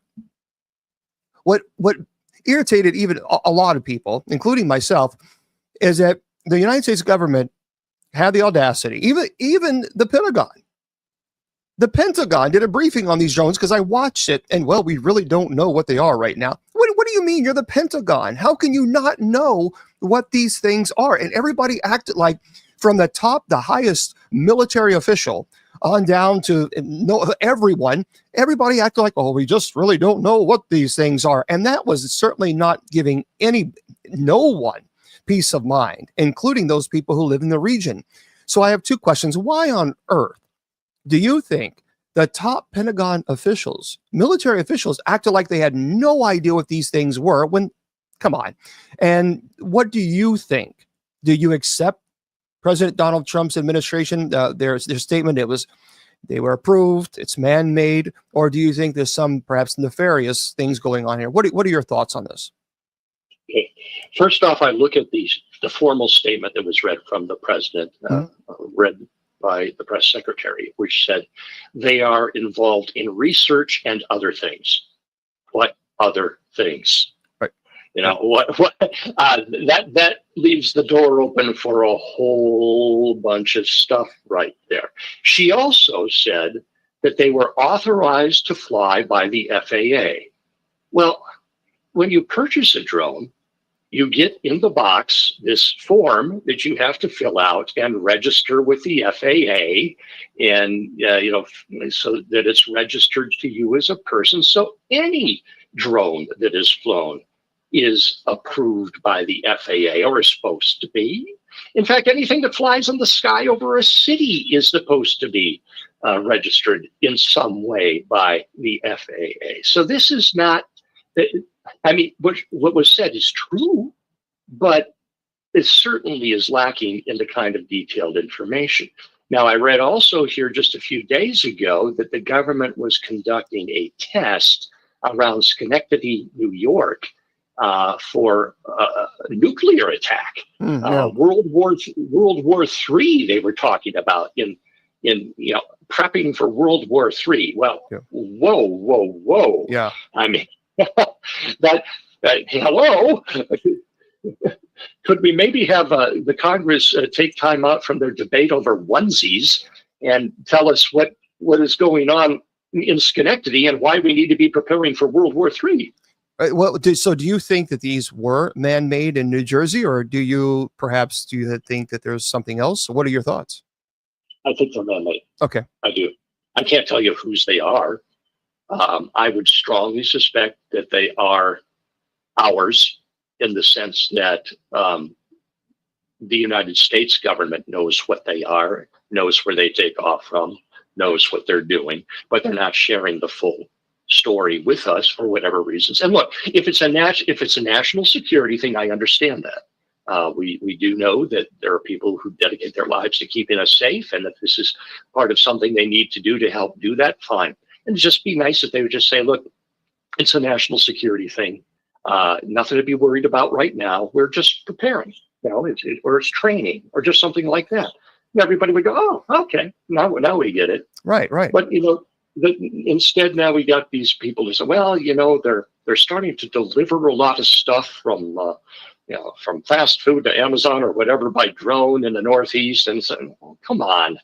A: What irritated even a lot of people, including myself, is that the United States government had the audacity, even the Pentagon. The Pentagon did a briefing on these drones because I watched it, and well, we really don't know what they are right now. What do you mean? You're the Pentagon. How can you not know what these things are? And everybody acted like, from the top, the highest military official, on down to everybody acted like, oh, we just really don't know what these things are. And that was certainly not giving no one peace of mind, including those people who live in the region. So I have two questions. Why on earth do you think the top Pentagon officials, military officials, acted like they had no idea what these things were when, come on. And what do you think? Do you accept President Donald Trump's administration, their statement, they were approved, it's man-made, or do you think there's some perhaps nefarious things going on here? What are your thoughts on this?
B: Okay. First off, I look at the formal statement that was read from the president, read by the press secretary, which said they are involved in research and other things. What other things?
A: Right.
B: You know, that leaves the door open for a whole bunch of stuff right there. She also said that they were authorized to fly by the FAA. Well, when you purchase a drone, you get in the box this form that you have to fill out and register with the FAA, and so that it's registered to you as a person. So any drone that is flown is approved by the FAA, or is supposed to be. In fact, anything that flies in the sky over a city is supposed to be registered in some way by the FAA. So this is not, I mean, what was said is true, but it certainly is lacking in the kind of detailed information. Now, I read also here just a few days ago that the government was conducting a test around Schenectady, New York, for a nuclear attack. World War III, they were talking about in prepping for World War III. Well, whoa.
A: Yeah.
B: I mean, hello. Could we maybe have the Congress take time out from their debate over onesies and tell us what is going on in Schenectady and why we need to be preparing for World War III?
A: Well, so do you think that these were man-made in New Jersey, or do you think that there's something else? What are your thoughts?
B: I think they're man-made.
A: Okay.
B: I do. I can't tell you whose they are. I would strongly suspect that they are ours, in the sense that the United States government knows what they are, knows where they take off from, knows what they're doing, but they're not sharing the full story with us for whatever reasons. And look, if it's a national security thing, I understand that. We do know that there are people who dedicate their lives to keeping us safe, and if this is part of something they need to do to help do that, fine. And it'd just be nice if they would just say, look, it's a national security thing. Nothing to be worried about right now. We're just preparing, or it's training, or just something like that. And everybody would go, oh, okay, now we get it.
A: Right.
B: But instead, now we got these people who say, well, they're starting to deliver a lot of stuff from fast food to Amazon or whatever by drone in the Northeast, and so, come on,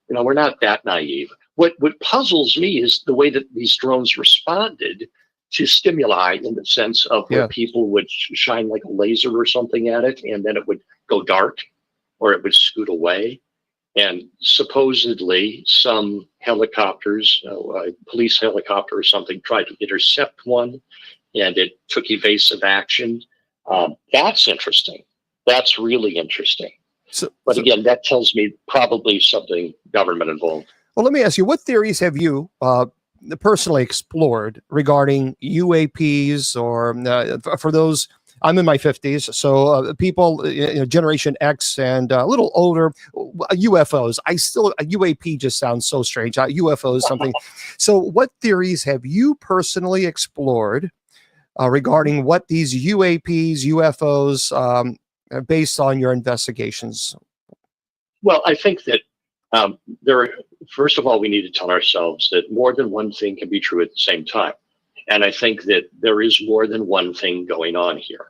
B: we're not that naive. What puzzles me is the way that these drones responded to stimuli in the sense of where
A: Yeah.
B: people would shine like a laser or something at it, and then it would go dark or it would scoot away. And supposedly some helicopters, a police helicopter or something, tried to intercept one, and it took evasive action. That's interesting. That's really interesting. But again, that tells me probably something government involved.
A: Well, let me ask you, what theories have you personally explored regarding UAPs, or for those, I'm in my 50s, so people, Generation X and a little older, UFOs. UAP just sounds so strange. UFOs, something. So what theories have you personally explored regarding what these UAPs, UFOs, based on your investigations?
B: Well, I think that first of all, we need to tell ourselves that more than one thing can be true at the same time. And I think that there is more than one thing going on here.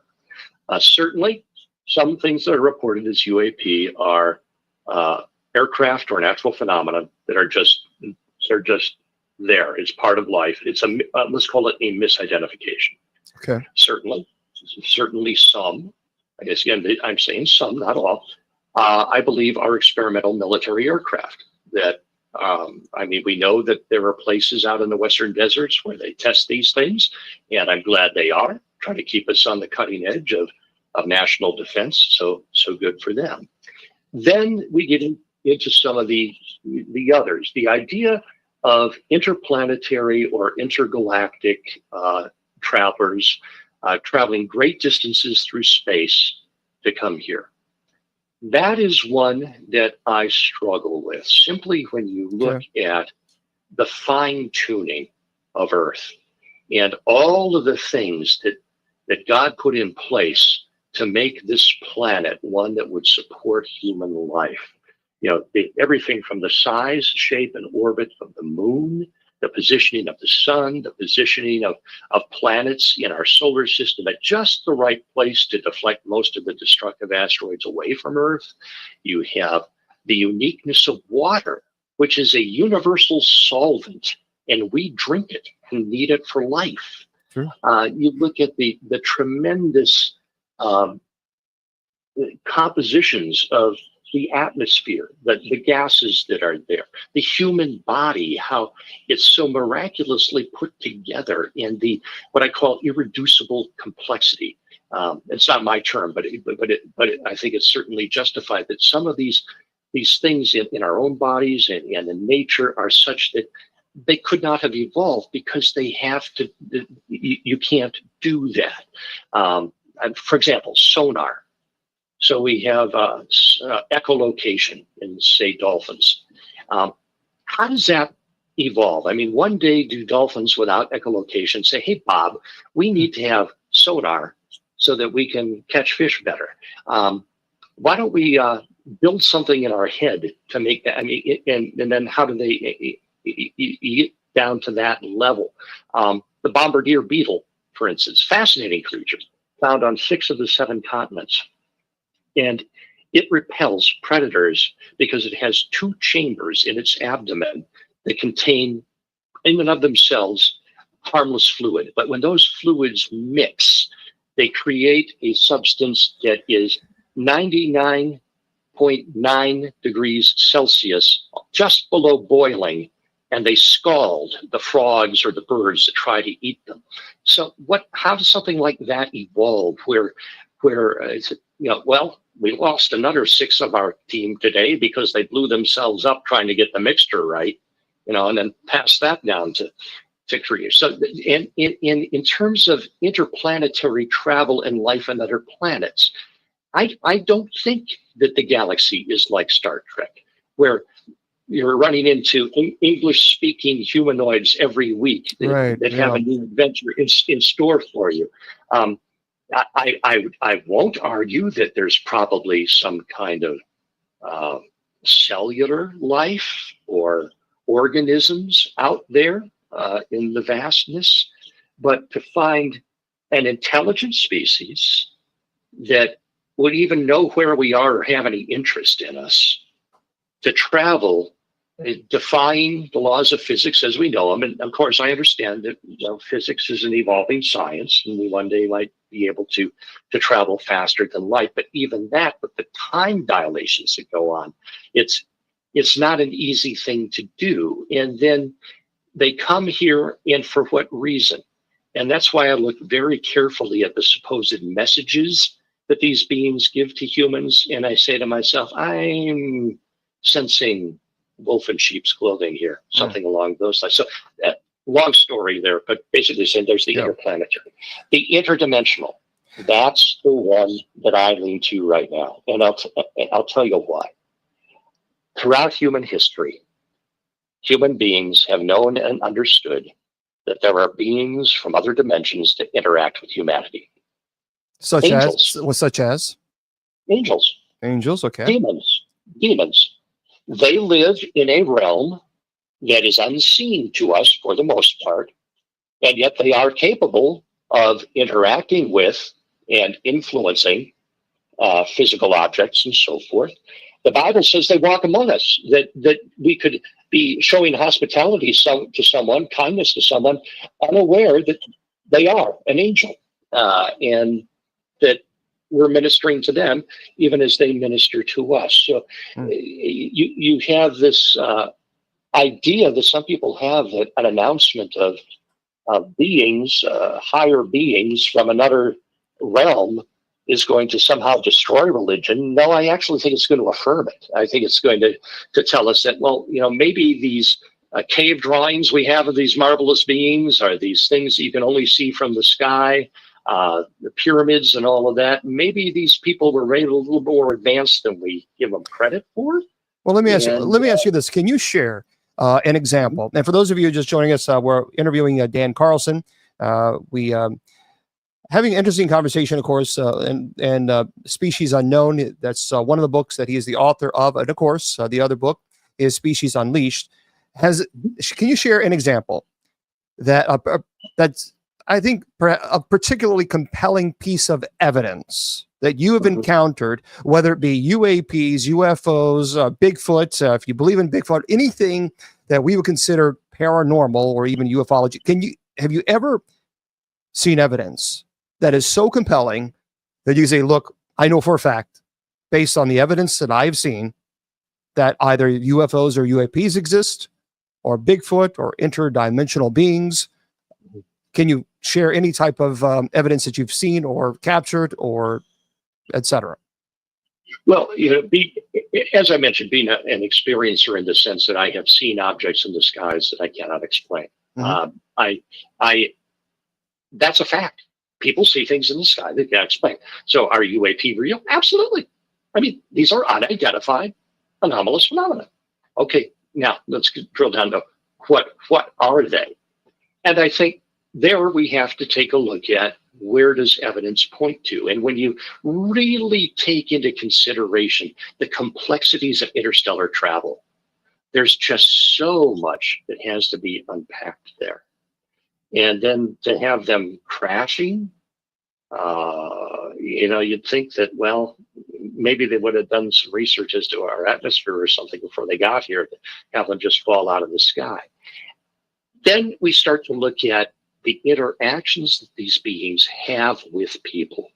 B: Certainly, some things that are reported as UAP are aircraft or natural phenomena that are just there. It's part of life. It's let's call it a misidentification.
A: Okay.
B: Certainly some. I guess again, I'm saying some, not all. I believe are experimental military aircraft that, we know that there are places out in the Western deserts where they test these things, and I'm glad they are, trying to keep us on the cutting edge of national defense. So good for them. Then we get into some of the others. The idea of interplanetary or intergalactic travelers traveling great distances through space to come here. That is one that I struggle with. Simply when you look at the fine tuning of Earth and all of the things that God put in place to make this planet one that would support human life. Everything from the size, shape, and orbit of the moon, the positioning of the sun, the positioning of planets in our solar system at just the right place to deflect most of the destructive asteroids away from Earth. You have the uniqueness of water, which is a universal solvent, and we drink it and need it for life.
A: Sure.
B: You look at the tremendous compositions of the atmosphere, the gases that are there, the human body, how it's so miraculously put together in the what I call irreducible complexity. It's not my term, but I think it's certainly justified that some of these things in our own bodies and in nature are such that they could not have evolved because they have to. You can't do that. For example, sonar. So we have echolocation in, say, dolphins. How does that evolve? One day do dolphins without echolocation say, hey, Bob, we need to have sonar so that we can catch fish better. Why don't we build something in our head to make that? And then how do they get down to that level? The bombardier beetle, for instance, fascinating creature, found on 6 of the 7 continents. And it repels predators because it has 2 chambers in its abdomen that contain, in and of themselves, harmless fluid. But when those fluids mix, they create a substance that is 99.9 degrees Celsius, just below boiling, and they scald the frogs or the birds that try to eat them. So how does something like that evolve where we lost another 6 of our team today because they blew themselves up trying to get the mixture right, and then pass that down to create. So in terms of interplanetary travel and life on other planets, I don't think that the galaxy is like Star Trek, where you're running into English-speaking humanoids every week that have a new adventure in store for you. I won't argue that there's probably some kind of cellular life or organisms out there in the vastness, but to find an intelligent species that would even know where we are or have any interest in us, to travel defying the laws of physics as we know them. And of course, I understand that physics is an evolving science, and we one day might be able to travel faster than light. But even that, with the time dilations that go on, it's not an easy thing to do. And then they come here, and for what reason? And that's why I look very carefully at the supposed messages that these beings give to humans. And I say to myself, I'm sensing wolf in sheep's clothing here, something along those lines. So long story there, but basically saying there's the interplanetary, the interdimensional. That's the one that I lean to right now. And I'll tell you why. Throughout human history, human beings have known and understood that there are beings from other dimensions that interact with humanity.
A: Such
B: Angels.
A: such as?
B: Angels.
A: Angels, okay.
B: Demons. They live in a realm that is unseen to us for the most part, and yet they are capable of interacting with and influencing physical objects and so forth. The Bible says they walk among us, that we could be showing hospitality to someone, kindness to someone, unaware that they are an angel, and that we're ministering to them even as they minister to us. So you have this idea that some people have that an announcement of beings, higher beings from another realm is going to somehow destroy religion. No, I actually think it's going to affirm it. I think it's going to tell us that, well, maybe these cave drawings we have of these marvelous beings are these things that you can only see from the sky, the pyramids and all of that. Maybe these people were rated a little more advanced than we give them credit for.
A: Well, let me ask you this. Can you share an example? And for those of you just joining us, we're interviewing Dan Carlson. We having an interesting conversation, of course, and Species Unknown. That's one of the books that he is the author of. And of course, the other book is Species Unleashed. Can you share an example that's, I think, a particularly compelling piece of evidence that you have encountered, whether it be UAPs, UFOs, Bigfoot, if you believe in Bigfoot, anything that we would consider paranormal or even ufology? Have you ever seen evidence that is so compelling that you say, look, I know for a fact, based on the evidence that I've seen, that either UFOs or UAPs exist, or Bigfoot, or interdimensional beings? Can you share any type of evidence that you've seen or captured, or et cetera?
B: Well, as I mentioned, being an experiencer in the sense that I have seen objects in the skies that I cannot explain. That's a fact. People see things in the sky they can't explain. So are UAP real? Absolutely. I mean, these are unidentified anomalous phenomena. Okay, now let's drill down to what are they? And I think there we have to take a look at where does evidence point to. And when you really take into consideration the complexities of interstellar travel, there's just so much that has to be unpacked there. And then to have them crashing, you'd think that, well, maybe they would have done some research as to our atmosphere or something before they got here to have them just fall out of the sky. Then we start to look at the interactions that these beings have with people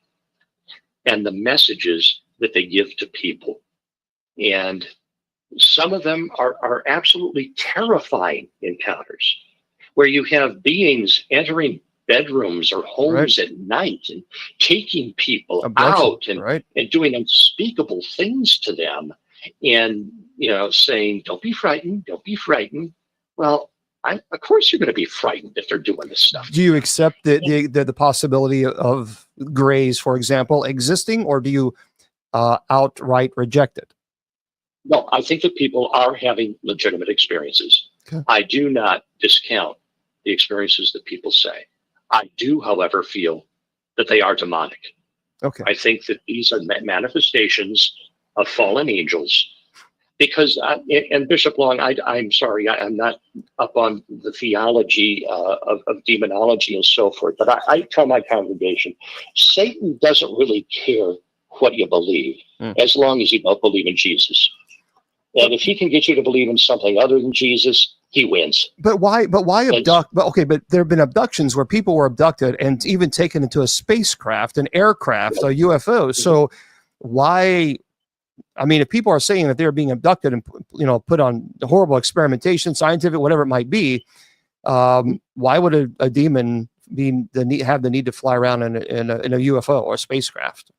B: and the messages that they give to people. And some of them are absolutely terrifying encounters, where you have beings entering bedrooms or homes at night and taking people out and doing unspeakable things to them, and saying, don't be frightened, don't be frightened. Well, of course you're going to be frightened if they're doing this stuff. Do
A: you accept the possibility of grays, for example, existing, or do you outright reject it?
B: No, I think that people are having legitimate experiences. Okay. I do not discount the experiences that people say. I do, however, feel that they are demonic.
A: Okay.
B: I think that these are manifestations of fallen angels. Because, and Bishop Long, I'm sorry, I'm not up on the theology of demonology and so forth, but I tell my congregation, Satan doesn't really care what you believe, as long as you don't believe in Jesus. And if he can get you to believe in something other than Jesus, he wins.
A: But why abduct? But okay, but there have been abductions where people were abducted and even taken into a spacecraft, an aircraft, a UFO. So why? I mean, if people are saying that they're being abducted and, you know, put on horrible experimentation, scientific, whatever it might be, why would a demon have the need to fly around in a UFO or a spacecraft?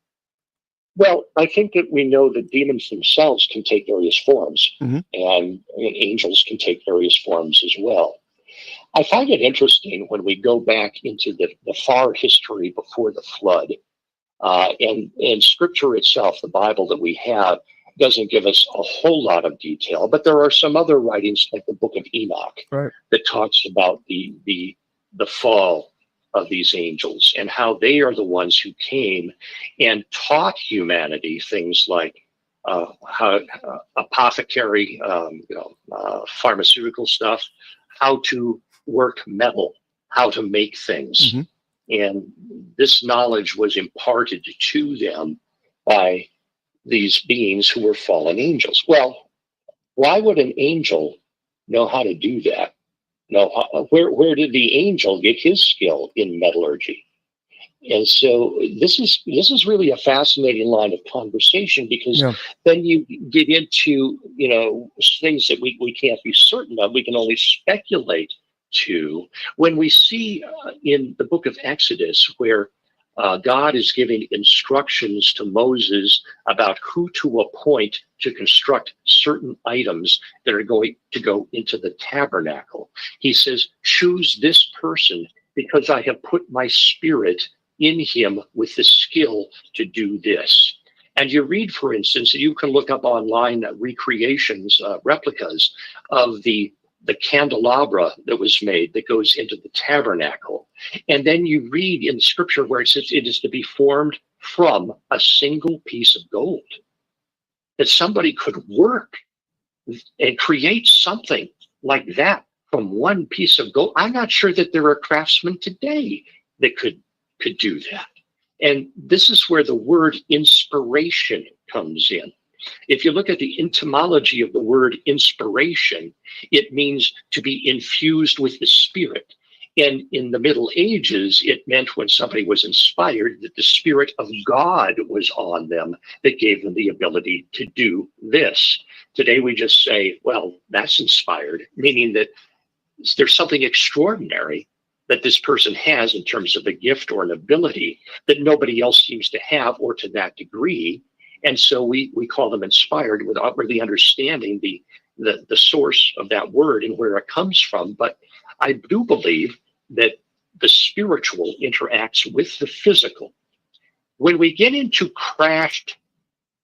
B: Well, I think that we know that demons themselves can take various forms, and angels can take various forms as well. I find it interesting when we go back into the far history before the flood, and Scripture itself, the Bible that we have, doesn't give us a whole lot of detail, but there are some other writings like the Book of Enoch that talks about the fall of these angels and how they are the ones who came and taught humanity things like how apothecary, pharmaceutical stuff, how to work metal, how to make things. And this knowledge was imparted to them by these beings who were fallen angels. Well, why would an angel know how to do that? No, where did the angel get his skill in metallurgy? And so this is really a fascinating line of conversation, because then you get into, you know, things that we can't be certain of. We can only speculate to. When we see in the book of Exodus where God is giving instructions to Moses about who to appoint to construct certain items that are going to go into the tabernacle. He says, choose this person because I have put my spirit in him with the skill to do this. And you read, for instance, you can look up online recreations, replicas of the candelabra that was made that goes into the tabernacle. And then you read in Scripture where it says it is to be formed from a single piece of gold. That somebody could work and create something like that from one piece of gold. I'm not sure that there are craftsmen today that could do that. And this is where the word inspiration comes in. If you look at the etymology of the word inspiration, it means to be infused with the Spirit. And in the Middle Ages, it meant when somebody was inspired that the Spirit of God was on them that gave them the ability to do this. Today we just say, well, that's inspired, meaning that there's something extraordinary that this person has in terms of a gift or an ability that nobody else seems to have, or to that degree. And so we call them inspired without really understanding the source of that word and where it comes from. But I do believe that the spiritual interacts with the physical. When we get into crashed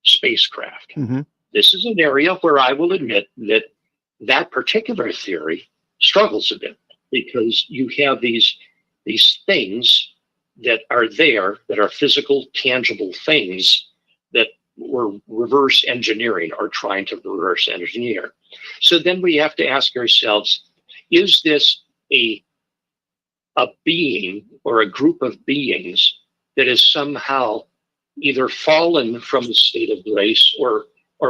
B: spacecraft, this is an area where I will admit that particular theory struggles a bit, because you have these things that are there, that are physical, tangible things that we're reverse engineering or trying to reverse engineer. So then we have to ask ourselves, is this a being or a group of beings that has somehow either fallen from the state of grace or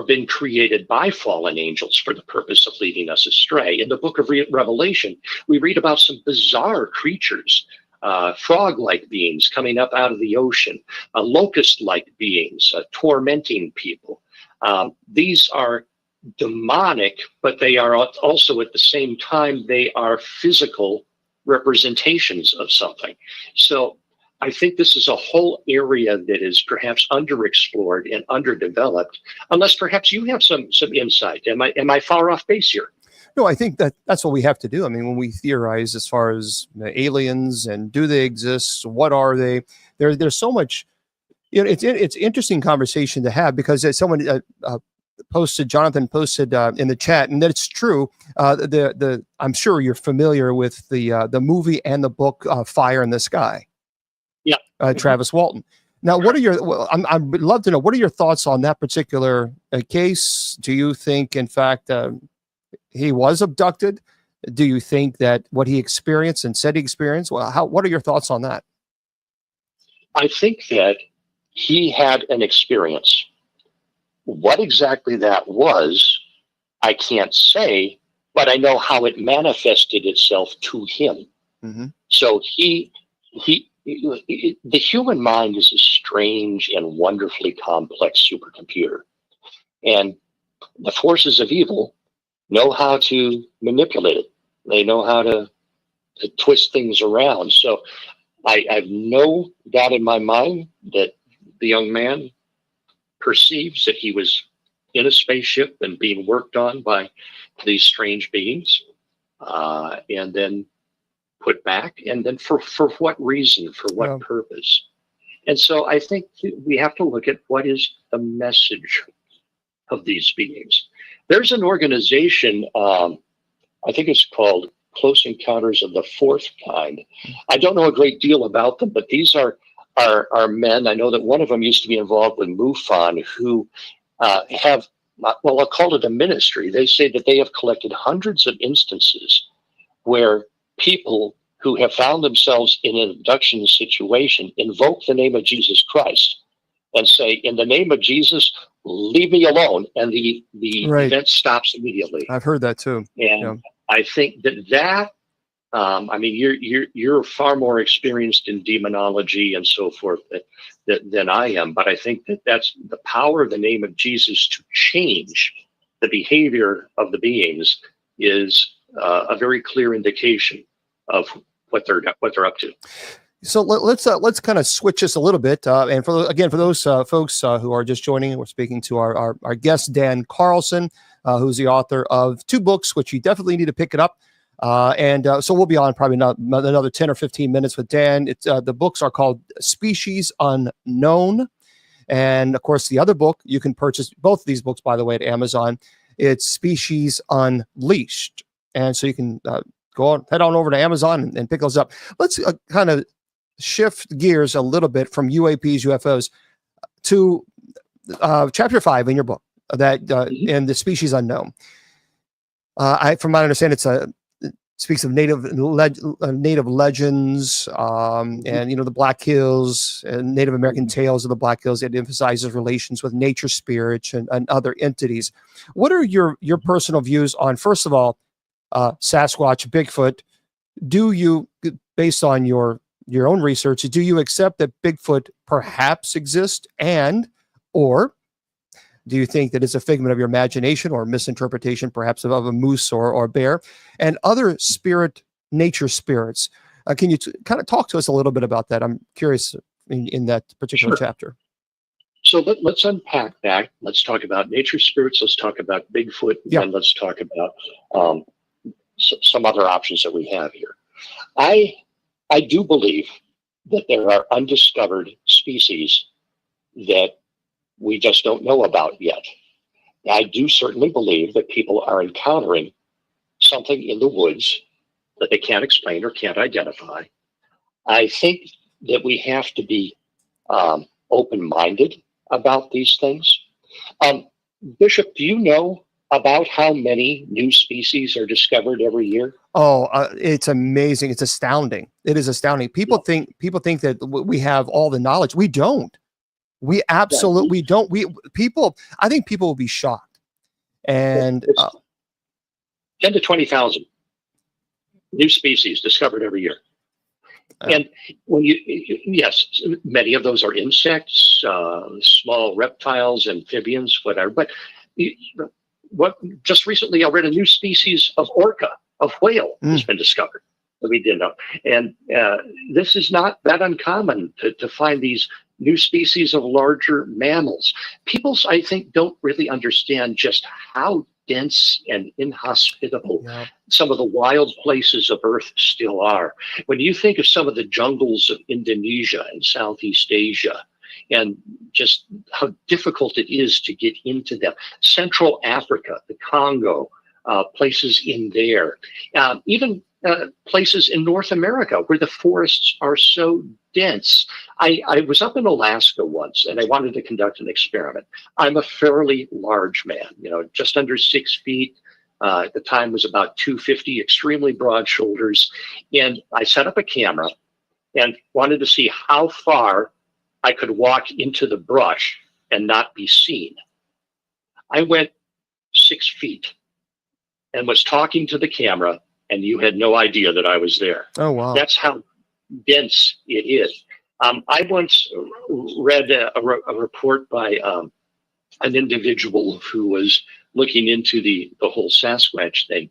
B: been created by fallen angels for the purpose of leading us astray? In the book of Revelation, we read about some bizarre creatures, frog-like beings coming up out of the ocean, locust-like beings, tormenting people. These are demonic, but they are also at the same time, they are physical representations of something. So I think this is a whole area that is perhaps underexplored and underdeveloped, unless perhaps you have some insight. Am I far off base here?
A: No, I think that's what we have to do. I mean, when we theorize as far as aliens and do they exist, what are they? There's so much. You know, it's interesting conversation to have, because someone Jonathan posted in the chat, and that's true. I'm sure you're familiar with the movie and the book Fire in the Sky. Yeah, Travis Walton. Now, what are your? Well, I'd love to know, what are your thoughts on that particular case? Do you think, in fact, he was abducted? Do you think that what he experienced and said he experienced? Well, what are your thoughts on that?
B: I think that he had an experience. What exactly that was, I can't say, but I know how it manifested itself to him.
A: Mm-hmm.
B: So the human mind is a strange and wonderfully complex supercomputer. And the forces of evil know how to manipulate it. They know how to twist things around. So I have no doubt in my mind that the young man perceives that he was in a spaceship and being worked on by these strange beings, and then put back. And then for what reason, for what purpose? And so I think we have to look at what is the message of these beings. There's an organization, I think it's called Close Encounters of the Fourth Kind. I don't know a great deal about them, but these are men. I know that one of them used to be involved with MUFON, who have, well, I'll call it a ministry. They say that they have collected hundreds of instances where people who have found themselves in an abduction situation invoke the name of Jesus Christ and say, in the name of Jesus, leave me alone. And the event stops immediately.
A: I've heard that too.
B: And I think that I mean, you're far more experienced in demonology and so forth than I am, but I think that's the power of the name of Jesus to change the behavior of the beings is a very clear indication of what they're up to.
A: So let's kind of switch this a little bit, and for those folks who are just joining, we're speaking to our guest Dan Carlson, who's the author of 2 books, which you definitely need to pick it up. So we'll be on probably not another 10 or 15 minutes with Dan. The books are called Species Unknown. And of course, the other book, you can purchase both of these books, by the way, at Amazon. It's Species Unleashed. And so you can head on over to Amazon and pick those up. Let's kind of shift gears a little bit from UAPs, UFOs to chapter 5 in your book, that in the Species Unknown. From my understanding, it speaks of native legends, and the Black Hills and Native American tales of the Black Hills. It emphasizes relations with nature spirits and other entities. What are your personal views on, first of all, Sasquatch, Bigfoot? Do you, based on your own research, do you accept that Bigfoot perhaps exists, or do you think that it's a figment of your imagination or misinterpretation, perhaps of a moose or bear, and other nature spirits? Can you kind of talk to us a little bit about that? I'm curious in that particular chapter.
B: So let's unpack that. Let's talk about nature spirits. Let's talk about Bigfoot, and let's talk about some other options that we have here. I do believe that there are undiscovered species that we just don't know about yet. I do certainly believe that people are encountering something in the woods that they can't explain or can't identify. I think that we have to be open-minded about these things. Bishop, do you know about how many new species are discovered every year?
A: Oh, it's amazing. It's astounding. It is astounding. People think that we have all the knowledge. We don't. We absolutely don't. I think people will be shocked. And
B: 10 to 20,000 new species discovered every year. And yes, many of those are insects, small reptiles, amphibians, whatever. But just recently I read a new species of orca, of whale, has been discovered that we didn't know. And this is not that uncommon to find these new species of larger mammals. People, I think, don't really understand just how dense and inhospitable some of the wild places of Earth still are. When you think of some of the jungles of Indonesia and Southeast Asia, and just how difficult it is to get into them, Central Africa, the Congo, places in there, even places in North America where the forests are so dense. I was up in Alaska once and I wanted to conduct an experiment. I'm a fairly large man, just under 6 feet. At the time was about 250, extremely broad shoulders. And I set up a camera and wanted to see how far I could walk into the brush and not be seen. I went 6 feet and was talking to the camera, and you had no idea that I was there.
A: Oh, wow.
B: That's how dense it is. I once read a report by an individual who was looking into the whole Sasquatch thing.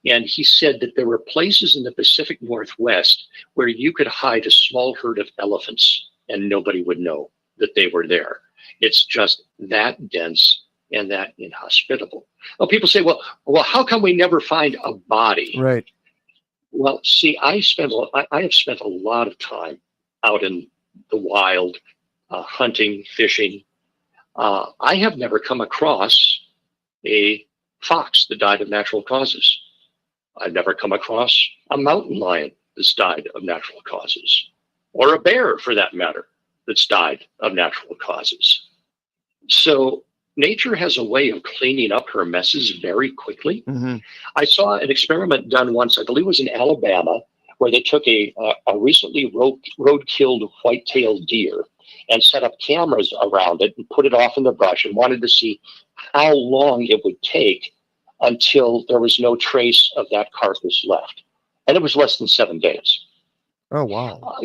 B: And he said that there were places in the Pacific Northwest where you could hide a small herd of elephants and nobody would know that they were there. It's just that dense and that inhospitable. Well, people say, well, how come we never find a body?
A: Right.
B: Well, see, I have spent a lot of time out in the wild, hunting, fishing. I have never come across a fox that died of natural causes. I've never come across a mountain lion that's died of natural causes, or a bear, for that matter, that's died of natural causes. So nature has a way of cleaning up her messes very quickly.
A: Mm-hmm.
B: I saw an experiment done once, I believe it was in Alabama, where they took a recently road-killed white-tailed deer and set up cameras around it and put it off in the brush and wanted to see how long it would take until there was no trace of that carcass left. And it was less than 7 days.
A: Oh, wow.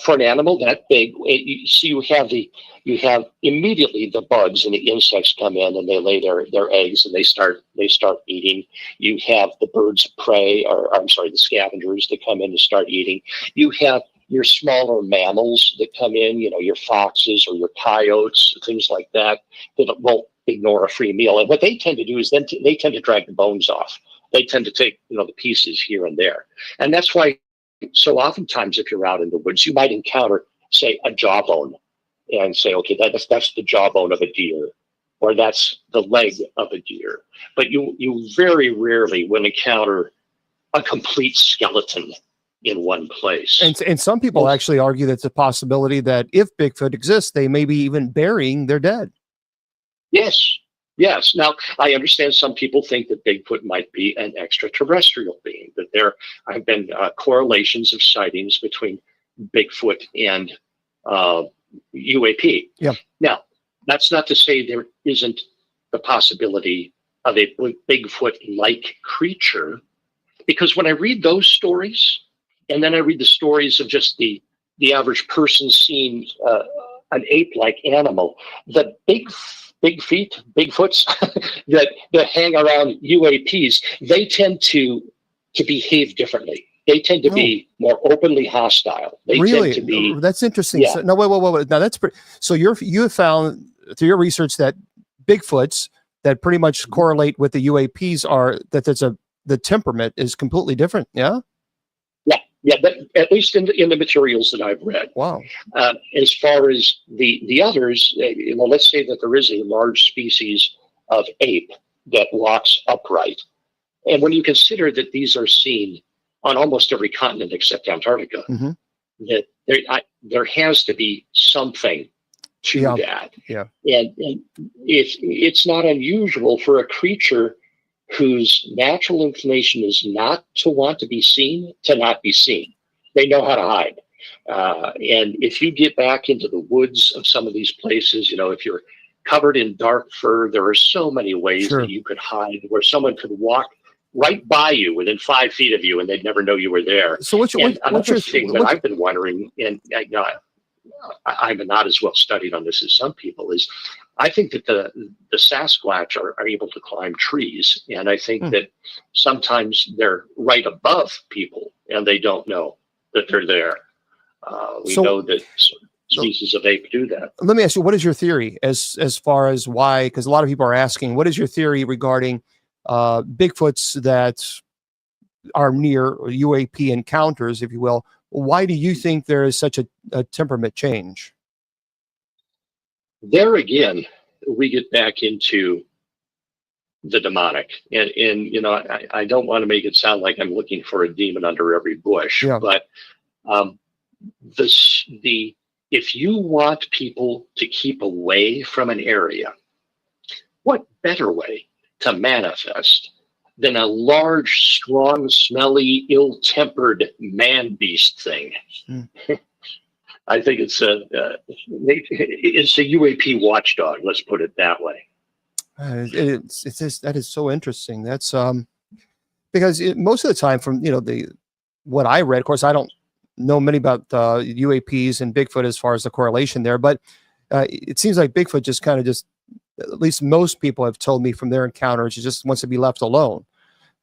B: For an animal that big, you have immediately the bugs and the insects come in and they lay their eggs and they start eating. You have the birds of prey, or I'm sorry, the scavengers that come in to start eating. You have your smaller mammals that come in, your foxes or your coyotes, things like that won't ignore a free meal. And what they tend to do is they tend to drag the bones off. They tend to take, the pieces here and there. And that's why, so oftentimes if you're out in the woods, you might encounter, say, a jawbone and say, okay, that's the jawbone of a deer, or that's the leg of a deer. But you very rarely will encounter a complete skeleton in one place.
A: And some people actually argue that it's a possibility that if Bigfoot exists, they may be even burying their dead.
B: Yes. Now, I understand some people think that Bigfoot might be an extraterrestrial being, that there have been correlations of sightings between Bigfoot and UAP.
A: Yeah.
B: Now, that's not to say there isn't the possibility of a Bigfoot-like creature, because when I read those stories, and then I read the stories of just the average person seeing an ape-like animal, the Bigfoots that hang around UAPs, they tend to behave differently. They tend to be more openly hostile. They tend to be.
A: That's interesting.
B: Yeah.
A: So, no, wait. Now that's pretty. So you have found through your research that Bigfoots that pretty much correlate with the UAPs are that the temperament is completely different. Yeah.
B: Yeah, but at least in the materials that I've read.
A: Wow.
B: As far as the others, let's say that there is a large species of ape that walks upright. And when you consider that these are seen on almost every continent except Antarctica,
A: mm-hmm.
B: that there has to be something to that.
A: Yeah.
B: And it's not unusual for a creature whose natural inclination is not to want to be seen, to not be seen. They know how to hide. And if you get back into the woods of some of these places, if you're covered in dark fur, there are so many ways that you could hide, where someone could walk right by you within 5 feet of you and they'd never know you were there.
A: So what's your
B: thing that I've been wondering, and I'm not as well studied on this as some people, is I think that the Sasquatch are able to climb trees, and I think that sometimes they're right above people and they don't know that they're there. We know that species of ape do that.
A: Let me ask you, what is your theory as far as why? Because a lot of people are asking, what is your theory regarding Bigfoots that are near UAP encounters, if you will? Why do you think there is such a temperament change?
B: There again, we get back into the demonic, and I don't want to make it sound like I'm looking for a demon under every bush, but if you want people to keep away from an area, what better way to manifest than a large, strong, smelly, ill-tempered man-beast thing? I think it's a UAP watchdog. Let's put it that way.
A: That is so interesting. That's because most of the time, from what I read, of course, I don't know many about UAPs and Bigfoot as far as the correlation there, but it seems like Bigfoot just kind of at least most people have told me from their encounters, it just wants to be left alone.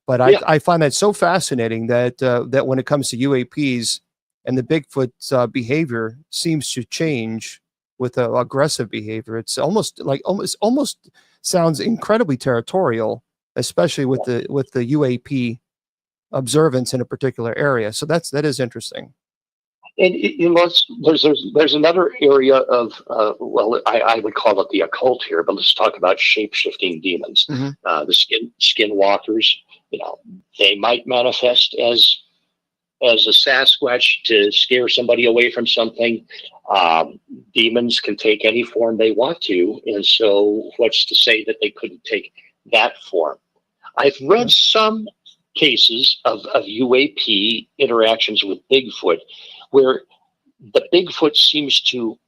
A: But I find that so fascinating that that when it comes to UAPs and the Bigfoot's behavior seems to change with aggressive behavior. It's almost sounds incredibly territorial, especially with the UAP observance in a particular area. So that is interesting.
B: And there's another area of I would call it the occult here, but let's talk about shape-shifting demons.
A: Mm-hmm.
B: The skinwalkers, they might manifest as a Sasquatch to scare somebody away from something. Demons can take any form they want to, and so what's to say that they couldn't take that form? I've read some cases of UAP interactions with Bigfoot where the Bigfoot seems to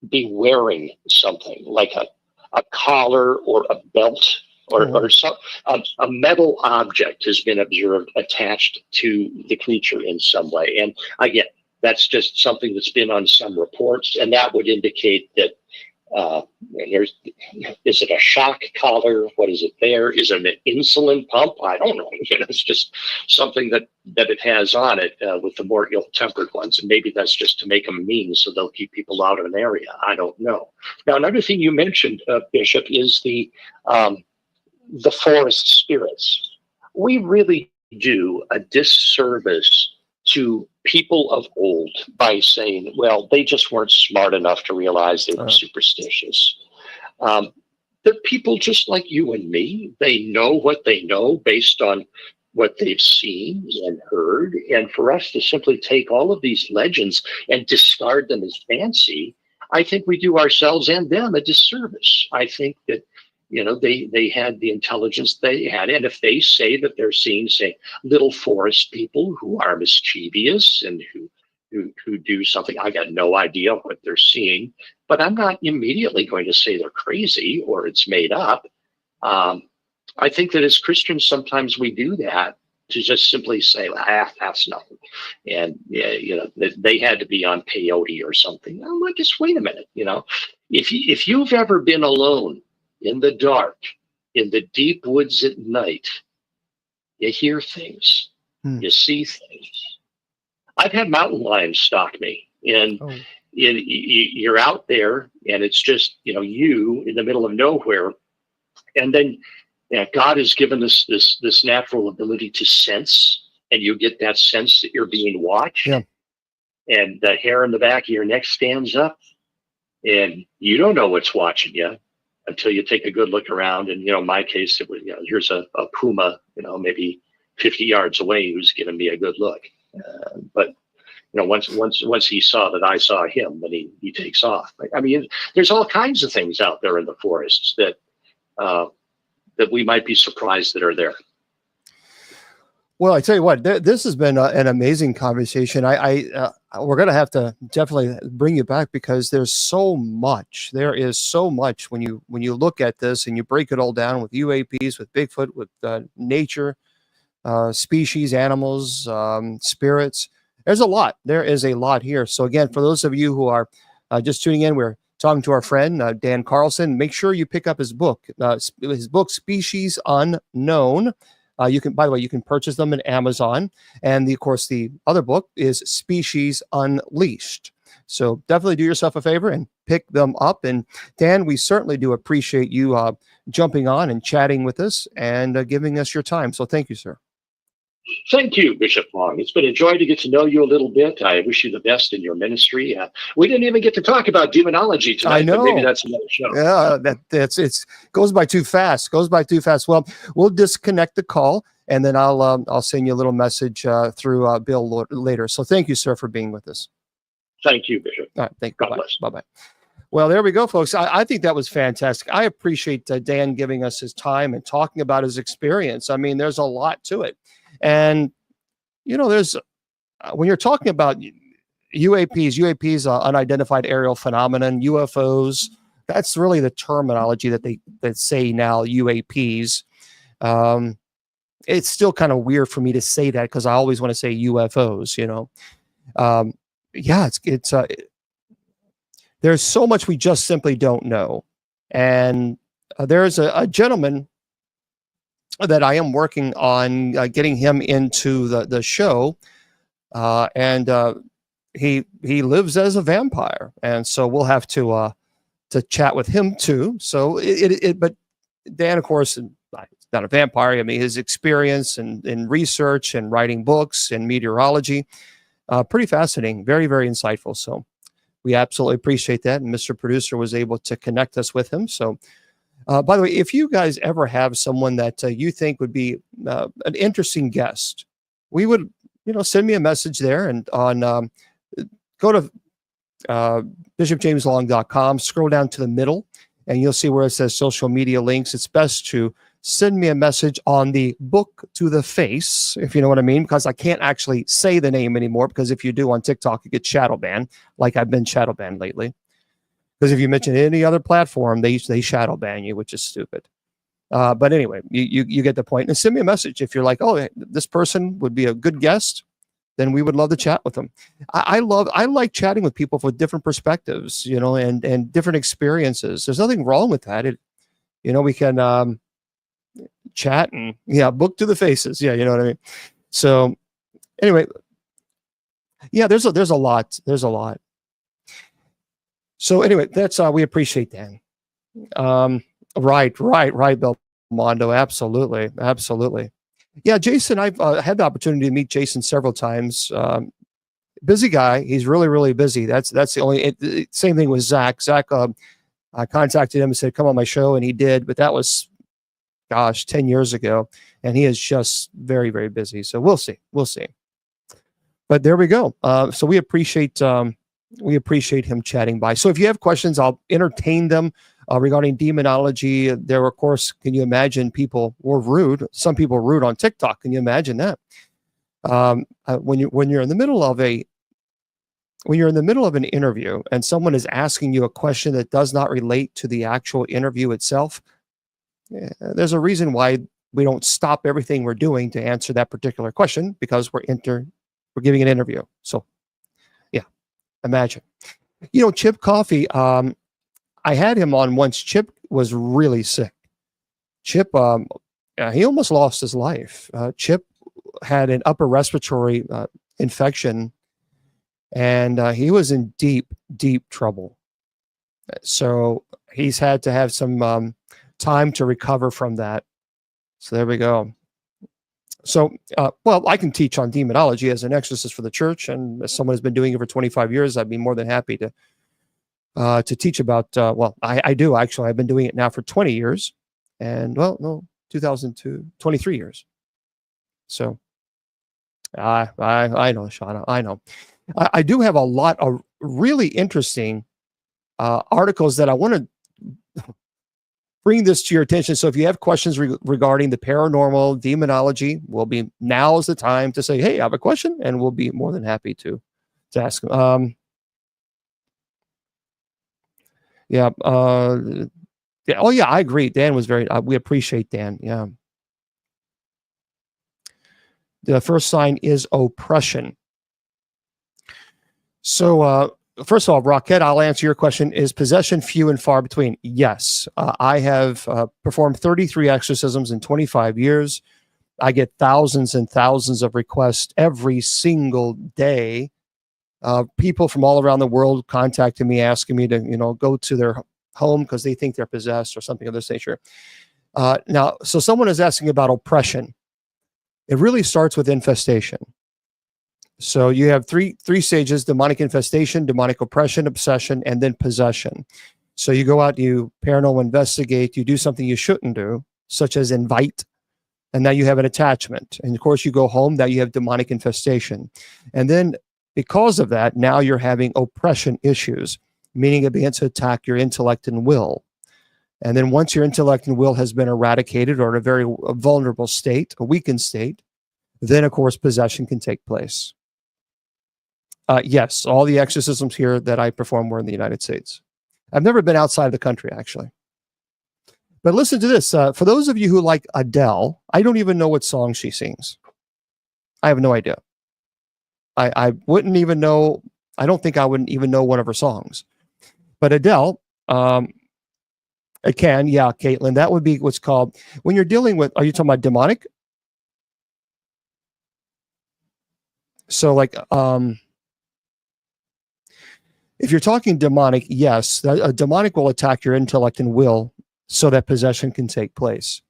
B: be wearing something like a collar or a belt or some a metal object has been observed attached to the creature in some way. And again, that's just something that's been on some reports, and that would indicate that is it a shock collar? What is it there? Is it an insulin pump? I don't know. It's just something that it has on it with the more ill-tempered ones. And maybe that's just to make them mean so they'll keep people out of an area. I don't know. Now, another thing you mentioned, Bishop, is the forest spirits. We really do a disservice to people of old by saying, well, they just weren't smart enough to realize they were superstitious. They're people just like you and me. They know what they know based on what they've seen and heard. And for us to simply take all of these legends and discard them as fancy, I think we do ourselves and them a disservice. I think that they had the intelligence they had. And if they say that they're seeing, say, little forest people who are mischievous and who do something, I got no idea what they're seeing, but I'm not immediately going to say they're crazy or it's made up. I think that as Christians, sometimes we do that to just simply say, that's nothing. And they had to be on peyote or something. I'm like, just wait a minute. If you've ever been alone in the dark, in the deep woods at night, you hear things, you see things. I've had mountain lions stalk me, and you're out there, and it's just you in the middle of nowhere, and then God has given us this natural ability to sense, and you get that sense that you're being watched, and the hair in the back of your neck stands up, and you don't know what's watching you until you take a good look around. And in my case, it was here's a puma, maybe 50 yards away, who's giving me a good look. But once he saw that I saw him, then he takes off. I mean, there's all kinds of things out there in the forests that we might be surprised that are there.
A: Well, I tell you what, this has been an amazing conversation. We're going to have to definitely bring you back because there's so much. There is so much when you look at this and you break it all down with UAPs, with Bigfoot, with nature, species, animals, spirits. There's a lot. There is a lot here. So again, for those of you who are just tuning in, we're talking to our friend Dan Carlson. Make sure you pick up his book, Species Unknown. By the way, you can purchase them on Amazon. And of course, the other book is Species Unleashed. So definitely do yourself a favor and pick them up. And Dan, we certainly do appreciate you jumping on and chatting with us and giving us your time. So thank you, sir.
B: Thank you, Bishop Long. It's been a joy to get to know you a little bit. I wish you the best in your ministry. We didn't even get to talk about demonology tonight.
A: I know.
B: But maybe that's another show.
A: Yeah, it's goes by too fast. Well, we'll disconnect the call, and then I'll send you a little message through Bill later. So thank you, sir, for being with us.
B: Thank you, Bishop.
A: All right, thank you.
B: God bless.
A: Bye-bye. Well, there we go, folks. I think that was fantastic. I appreciate Dan giving us his time and talking about his experience. I mean, there's a lot to it. And, there's when you're talking about UAPs, unidentified aerial phenomenon, UFOs, that's really the terminology that say now UAPs. it's still kind of weird for me to say that because I always want to say UFOs, you know. Yeah, there's so much we just simply don't know. And there's a gentleman that I am working on getting him into the show, and he lives as a vampire, and so we'll have to chat with him too. So but Dan, of course, is not a vampire. I mean, his experience in research and writing books and meteorology, pretty fascinating, very, very insightful. So we absolutely appreciate that. And Mr. Producer was able to connect us with him. So, by the way, if you guys ever have someone that you think would be an interesting guest, we would, send me a message there, and on go to bishopjameslong.com, scroll down to the middle, and you'll see where it says social media links. It's best to send me a message on the book to the face, if you know what I mean, because I can't actually say the name anymore, because if you do on TikTok, you get shadow banned, like I've been shadow banned lately. Because if you mention any other platform, they shadow ban you, which is stupid. But anyway, you get the point. And send me a message if you're like, oh, this person would be a good guest, then we would love to chat with them. I like chatting with people with different perspectives, and different experiences. There's nothing wrong with that. We can chat and book to the faces. Yeah, you know what I mean? So anyway, yeah, there's a lot. There's a lot. So anyway, that's we appreciate Dan. Right, Belmondo. Absolutely. Yeah, Jason, I've had the opportunity to meet Jason several times. Busy guy. He's really, really busy. That's the only same thing with Zach. Zach, I contacted him and said, come on my show, and he did, but that was 10 years ago, and he is just very, very busy. So we'll see. But there we go. So we appreciate him chatting by. So if you have questions, I'll entertain them regarding demonology. There, of course, can you imagine people were rude? Some people were rude on TikTok. Can you imagine that? When you're in the middle of an interview and someone is asking you a question that does not relate to the actual interview itself, there's a reason why we don't stop everything we're doing to answer that particular question, because we're giving an interview. So yeah, imagine. Chip Coffee, I had him on once. Chip was really sick. Chip, he almost lost his life. Chip had an upper respiratory infection, and he was in deep, deep trouble. So he's had to have some time to recover from that. So there we go. So, well, I can teach on demonology as an exorcist for the church, and as someone who's been doing it for 25 years, I'd be more than happy to teach about, well, I do actually. I've been doing it now for 20 years, and 2002, 23 years. So I know, Shauna, I know. I do have a lot of really interesting articles that I want to bring this to your attention. So if you have questions regarding the paranormal, demonology, now is the time to say, hey, I have a question, and we'll be more than happy to ask. Yeah. Yeah. Oh yeah, I agree. Dan was we appreciate Dan. Yeah. The first sign is oppression. So, first of all, Rocket, I'll answer your question. Is possession few and far between? Yes. I have performed 33 exorcisms in 25 years. I get thousands and thousands of requests every single day. People from all around the world contacting me, asking me to, go to their home because they think they're possessed or something of this nature. Now, so someone is asking about oppression. It really starts with infestation. So you have three stages: demonic infestation, demonic oppression, obsession, and then possession. So you go out, you paranormal investigate, you do something you shouldn't do, such as invite, and now you have an attachment. And of course, you go home, now you have demonic infestation. And then because of that, now you're having oppression issues, meaning it begins to attack your intellect and will. And then once your intellect and will has been eradicated, or in a very vulnerable state, a weakened state, then of course possession can take place. Yes, all the exorcisms here that I perform were in the United States. I've never been outside of the country, actually. But listen to this. For those of you who like Adele, I don't even know what song she sings. I have no idea. I wouldn't even know. I don't think I wouldn't even know one of her songs. But Adele, it can, yeah, Caitlin, that would be what's called, when you're dealing with, are you talking about demonic? So like, if you're talking demonic, yes, a demonic will attack your intellect and will so that possession can take place.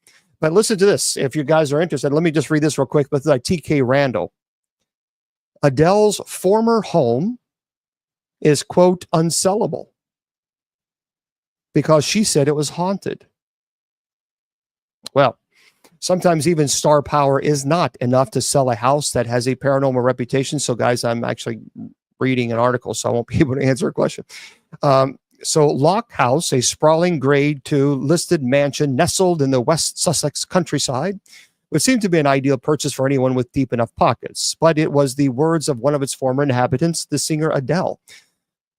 A: But listen to this. If you guys are interested, let me just read this real quick. But like TK Randall, Adele's former home is, quote, unsellable because she said it was haunted. Well, sometimes even star power is not enough to sell a house that has a paranormal reputation. So guys, I'm actually reading an article, so I won't be able to answer a question. So Lock House, a sprawling grade 2 listed mansion nestled in the West Sussex countryside, would seem to be an ideal purchase for anyone with deep enough pockets. But it was the words of one of its former inhabitants, the singer Adele,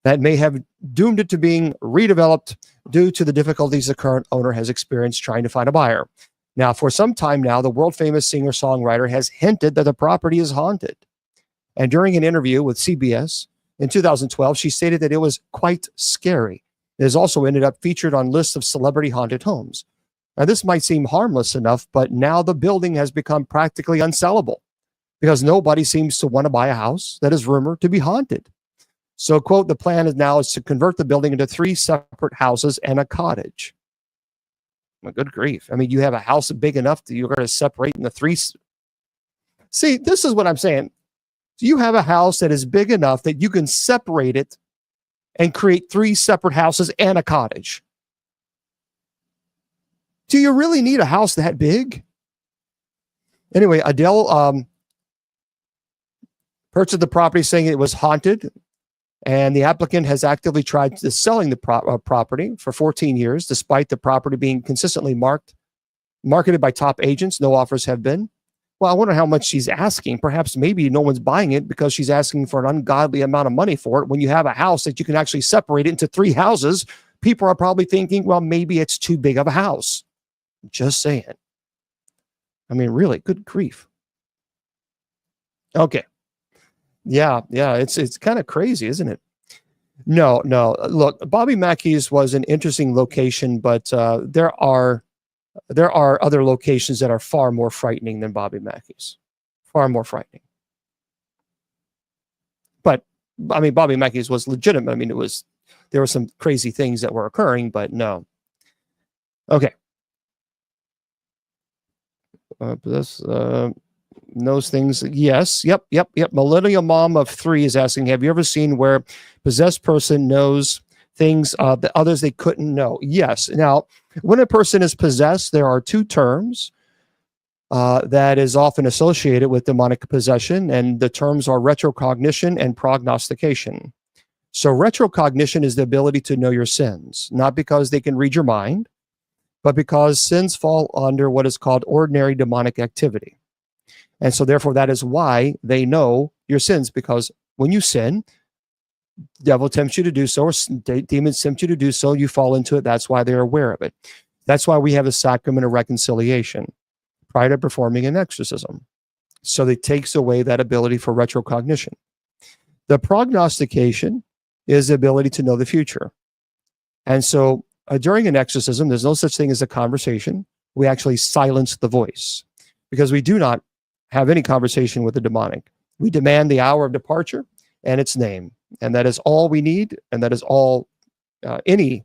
A: that may have doomed it to being redeveloped due to the difficulties the current owner has experienced trying to find a buyer. Now, for some time now, the world-famous singer-songwriter has hinted that the property is haunted. And during an interview with CBS in 2012, she stated that it was quite scary. It has also ended up featured on lists of celebrity haunted homes. Now, this might seem harmless enough, but now the building has become practically unsellable because nobody seems to want to buy a house that is rumored to be haunted. So, quote, the plan is now to convert the building into 3 separate houses and a cottage. Well, good grief. I mean, you have a house big enough that you're going to separate into 3. See, this is what I'm saying. You have a house that is big enough that you can separate it and create 3 separate houses and a cottage. Do you really need a house that big? Anyway, Adele purchased the property saying it was haunted, and the applicant has actively tried to selling the property for 14 years, despite the property being consistently marketed by top agents. No offers have been. Well, I wonder how much she's asking. Perhaps maybe no one's buying it because she's asking for an ungodly amount of money for it. When you have a house that you can actually separate it into 3 houses, people are probably thinking, well, maybe it's too big of a house. Just saying. I mean, really, good grief. Okay. Yeah, it's kind of crazy, isn't it? No. Look, Bobby Mackey's was an interesting location, but there are other locations that are far more frightening than Bobby Mackey's. Far more frightening. But I mean, Bobby Mackey's was legitimate. I mean, there were some crazy things that were occurring, but no. Okay. Those things. Yes. Yep. Millennial Mom of 3 is asking, have you ever seen where possessed person knows things that others they couldn't know? Yes. Now, when a person is possessed, there are 2 terms that is often associated with demonic possession, and the terms are retrocognition and prognostication. So retrocognition is the ability to know your sins, not because they can read your mind, but because sins fall under what is called ordinary demonic activity. And so therefore, that is why they know your sins, because when you sin, the devil tempts you to do so, or demons tempt you to do so, you fall into it. That's why they're aware of it. That's why we have a sacrament of reconciliation prior to performing an exorcism. So it takes away that ability for retrocognition. The prognostication is the ability to know the future. And so during an exorcism, there's no such thing as a conversation. We actually silence the voice because we do not have any conversation with the demonic. We demand the hour of departure and its name. And that is all we need. And that is all any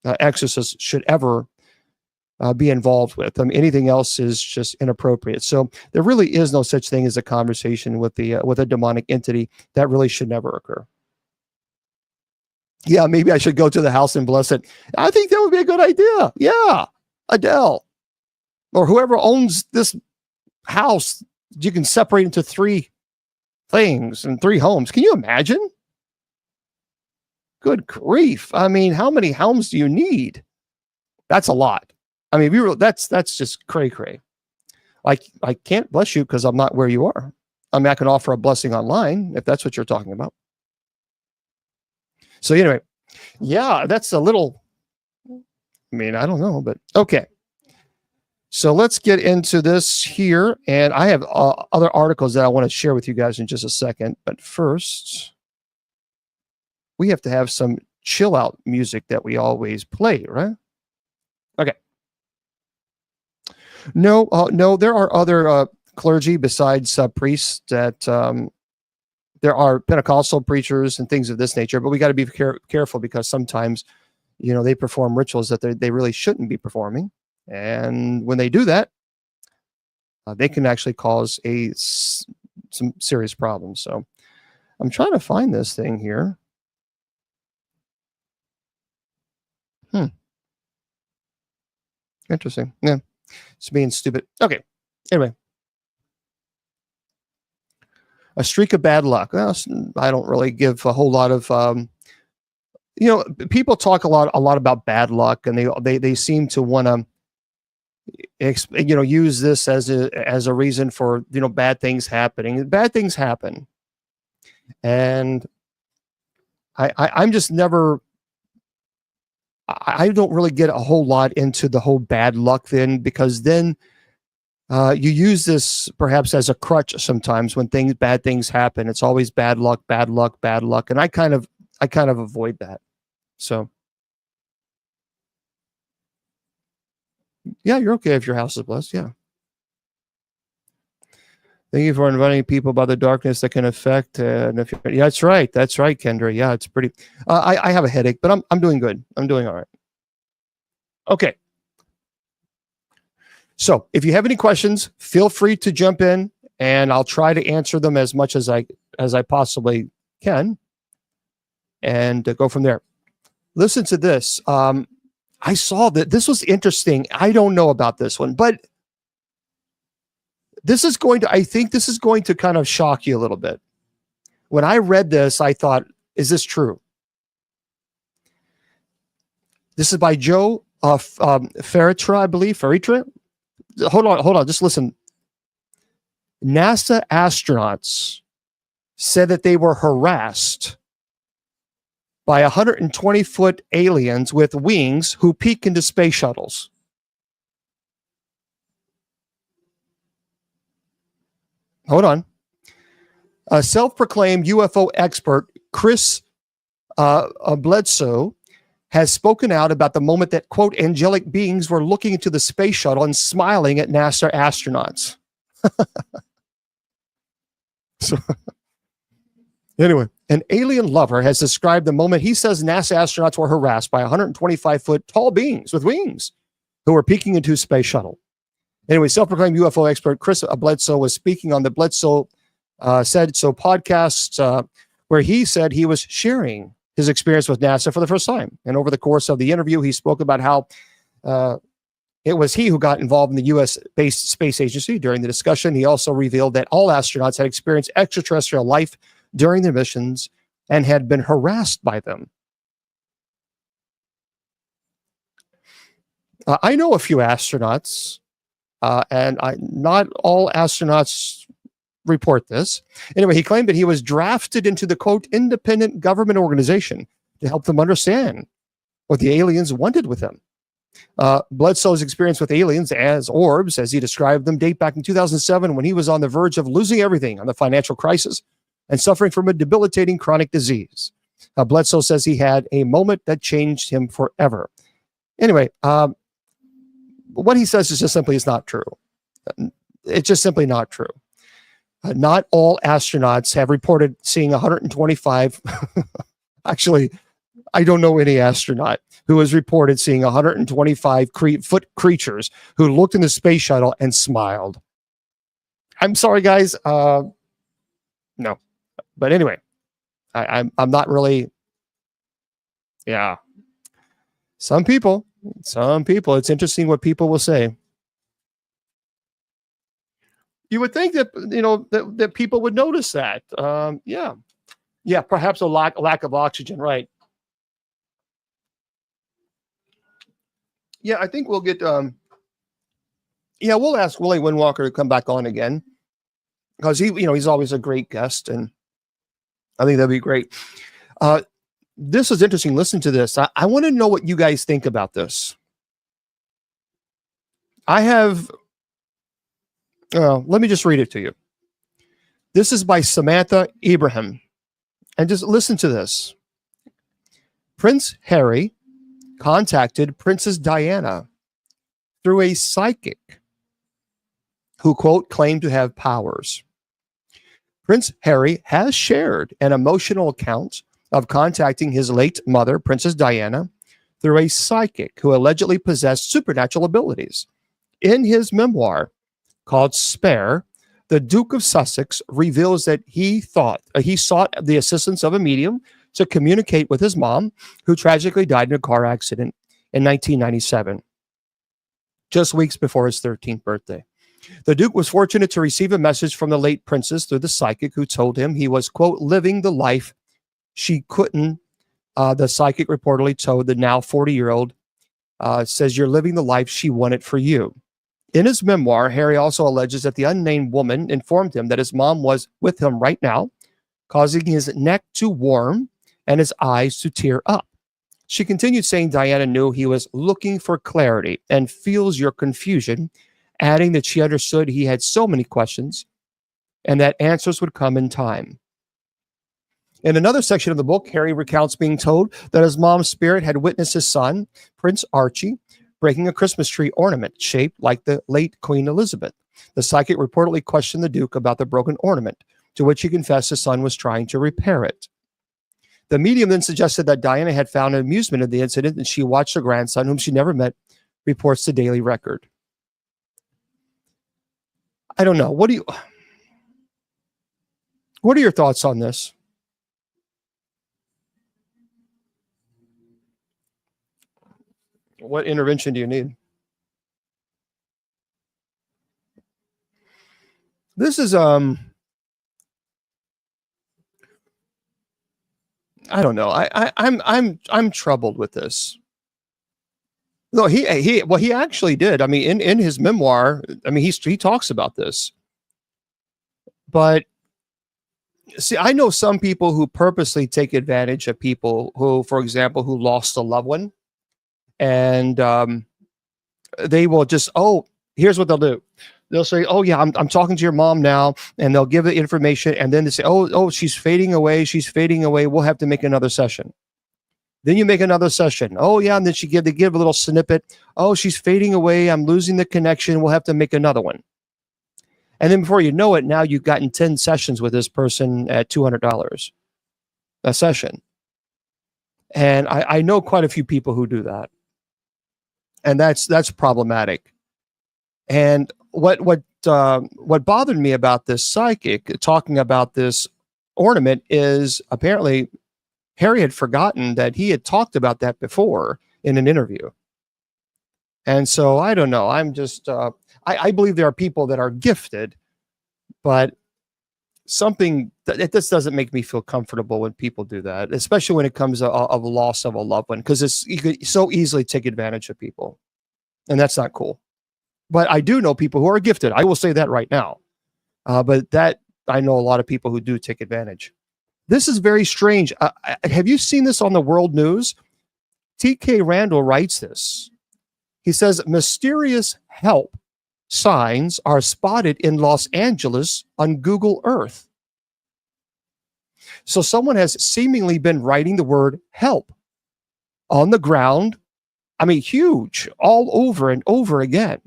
A: exorcist should ever be involved with. I mean, anything else is just inappropriate. So there really is no such thing as a conversation with a demonic entity. That really should never occur. Yeah, maybe I should go to the house and bless it. I think that would be a good idea. Yeah, Adele or whoever owns this house, you can separate into 3 things and 3 homes. Can you imagine? Good grief. I mean, how many homes do you need? That's a lot. I mean, that's just cray. I can't bless you because I'm not where you are. I mean, I can offer a blessing online if that's what you're talking about. So anyway, yeah, that's a little I mean, I don't know, but okay. So let's get into this here. And I have other articles that I want to share with you guys in just a second. But first, we have to have some chill out music that we always play, right? Okay. No, no, there are other clergy besides priests that there are Pentecostal preachers and things of this nature, but we got to be careful because sometimes, you know, they perform rituals that they really shouldn't be performing. And when they do that, they can actually cause some serious problems. So I'm trying to find this thing here. Interesting. Yeah. It's being stupid. Okay. Anyway. A streak of bad luck. Well, I don't really give a whole lot of, you know, people talk a lot about bad luck, and they seem to want to, you know, use this as a reason for, you know, bad things happening. Bad things happen, and I'm just never. I don't really get a whole lot into the whole bad luck then, because then you use this perhaps as a crutch sometimes when bad things happen. It's always bad luck, bad luck, bad luck, and I kind of avoid that. So yeah, you're okay if your house is blessed. Yeah. Thank you for inviting people about the darkness that can affect. And if yeah, that's right, Kendra. Yeah, it's pretty. I have a headache, but I'm doing good. I'm doing all right. Okay. So if you have any questions, feel free to jump in, and I'll try to answer them as much as I possibly can, and go from there. Listen to this. I saw that this was interesting. I don't know about this one, but I think this is going to kind of shock you a little bit. When I read this, I thought, is this true? This is by Joe Ferretra, I believe. Ferretra? Hold on. Just listen. NASA astronauts said that they were harassed by 120-foot aliens with wings who peek into space shuttles. Hold on. A self-proclaimed UFO expert, Chris Bledsoe, has spoken out about the moment that, quote, angelic beings were looking into the space shuttle and smiling at NASA astronauts. So, anyway, an alien lover has described the moment he says NASA astronauts were harassed by 125-foot tall beings with wings who were peeking into a space shuttle. Anyway, self-proclaimed UFO expert Chris Bledsoe was speaking on the Bledsoe Said So podcast, where he said he was sharing his experience with NASA for the first time. And over the course of the interview, he spoke about how it was he who got involved in the U.S.-based space agency. During the discussion, he also revealed that all astronauts had experienced extraterrestrial life during their missions and had been harassed by them. I know a few astronauts, and not all astronauts report this. Anyway, he claimed that he was drafted into the, quote, independent government organization to help them understand what the aliens wanted with them. Bledsoe's experience with aliens as orbs, as he described them, date back in 2007 when he was on the verge of losing everything on the financial crisis and suffering from a debilitating chronic disease. Bledsoe says he had a moment that changed him forever. Anyway, what he says is just simply is not true. It's just simply not true. Not all astronauts have reported seeing 125. Actually, I don't know any astronaut who has reported seeing 125-foot creatures who looked in the space shuttle and smiled. I'm sorry, guys. No. But anyway, I'm not really. Yeah. Some people. It's interesting what people will say. You would think that, you know, that people would notice that. Yeah, perhaps a lack of oxygen, right? Yeah, I think we'll get. We'll ask Willie Windwalker to come back on again because he's always a great guest, and I think that'd be great. This is interesting. Listen to this. I want to know what you guys think about this. I have, let me just read it to you. This is by Samantha Ibrahim. And just listen to this. Prince Harry contacted Princess Diana through a psychic who, quote, claimed to have powers. Prince Harry has shared an emotional account of contacting his late mother, Princess Diana, through a psychic who allegedly possessed supernatural abilities. In his memoir called Spare, the Duke of Sussex reveals that he sought the assistance of a medium to communicate with his mom, who tragically died in a car accident in 1997, just weeks before his 13th birthday. The Duke was fortunate to receive a message from the late princess through the psychic, who told him he was, quote, living the life she couldn't. The psychic reportedly told the now 40-year-old, says, you're living the life she wanted for you. In his memoir, Harry also alleges that the unnamed woman informed him that his mom was with him right now, causing his neck to warm and his eyes to tear up. She continued saying Diana knew he was looking for clarity and feels your confusion, adding that she understood he had so many questions and that answers would come in time. In another section of the book, Harry recounts being told that his mom's spirit had witnessed his son, Prince Archie, breaking a Christmas tree ornament shaped like the late Queen Elizabeth. The psychic reportedly questioned the Duke about the broken ornament, to which he confessed his son was trying to repair it. The medium then suggested that Diana had found amusement in the incident, and she watched her grandson, whom she never met, reports the Daily Record. I don't know. What are your thoughts on this? What intervention do you need? This is I don't know. I'm troubled with this. No, he actually did. I mean, in his memoir, I mean, he talks about this. But see, I know some people who purposely take advantage of people who, for example, who lost a loved one, and they will just, here's what they'll do. They'll say, oh yeah, I'm talking to your mom now, and they'll give the information, and then they say, oh, she's fading away. We'll have to make another session. Then you make another session. Oh yeah, and then they give a little snippet. Oh, she's fading away. I'm losing the connection. We'll have to make another one. And then before you know it, now you've gotten 10 sessions with this person at $200 a session. And I know quite a few people who do that. And that's problematic. And what bothered me about this psychic talking about this ornament is apparently Harry had forgotten that he had talked about that before in an interview. And so I don't know. I'm just I believe there are people that are gifted, but this doesn't make me feel comfortable when people do that, especially when it comes to a loss of a loved one, because you could so easily take advantage of people, and that's not cool. But I do know people who are gifted. I will say that right now. But that I know a lot of people who do take advantage. This is very strange. Have you seen this on the world news? TK Randall writes this. He says, mysterious help signs are spotted in Los Angeles on Google Earth. So someone has seemingly been writing the word help on the ground. I mean, huge, all over and over again.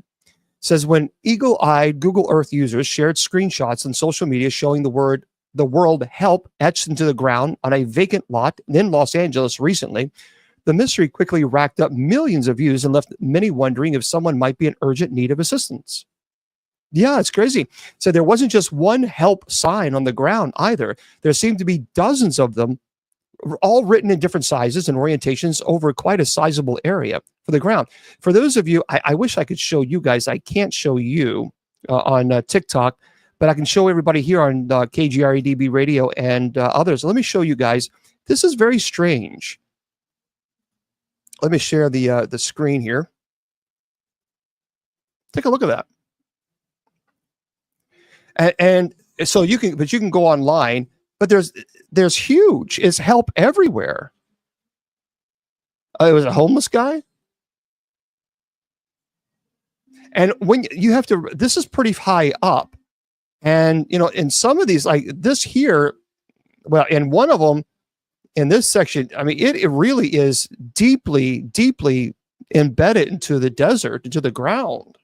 A: Says when eagle-eyed Google Earth users shared screenshots on social media showing the word help etched into the ground on a vacant lot in Los Angeles recently, the mystery quickly racked up millions of views and left many wondering if someone might be in urgent need of assistance. Yeah, it's crazy. So there wasn't just one help sign on the ground either. There seemed to be dozens of them, all written in different sizes and orientations over quite a sizable area for the ground. For those of you, I wish I could show you guys. I can't show you on TikTok, but I can show everybody here on KGREDB radio and others. Let me show you guys. This is very strange. Let me share the screen here. Take a look at that. And so you can go online, but there's huge. It's help everywhere. It was a homeless guy. And when you have to, this is pretty high up. And, you know, in some of these, like this here, well, in one of them, in this section, I mean, it really is deeply, deeply embedded into the desert, into the ground.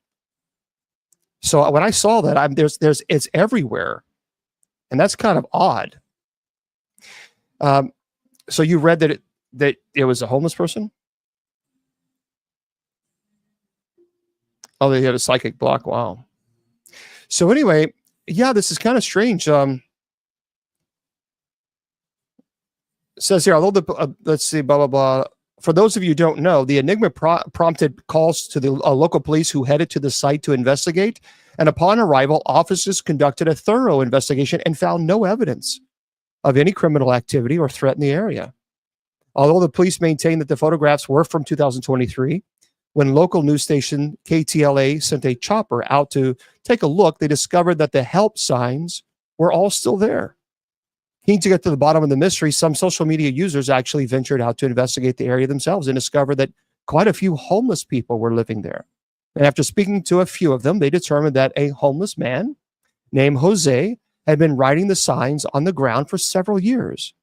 A: So when I saw that, it's everywhere. And that's kind of odd. So you read that it was a homeless person? Oh, they had a psychic block. Wow. So anyway, yeah, this is kind of strange. It says here, although let's see, blah, blah, blah. For those of you who don't know, the Enigma prompted calls to the local police who headed to the site to investigate. And upon arrival, officers conducted a thorough investigation and found no evidence of any criminal activity or threat in the area. Although the police maintained that the photographs were from 2023, when local news station KTLA sent a chopper out to take a look, they discovered that the help signs were all still there. Keen to get to the bottom of the mystery, some social media users actually ventured out to investigate the area themselves and discovered that quite a few homeless people were living there. And after speaking to a few of them, they determined that a homeless man named Jose had been writing the signs on the ground for several years.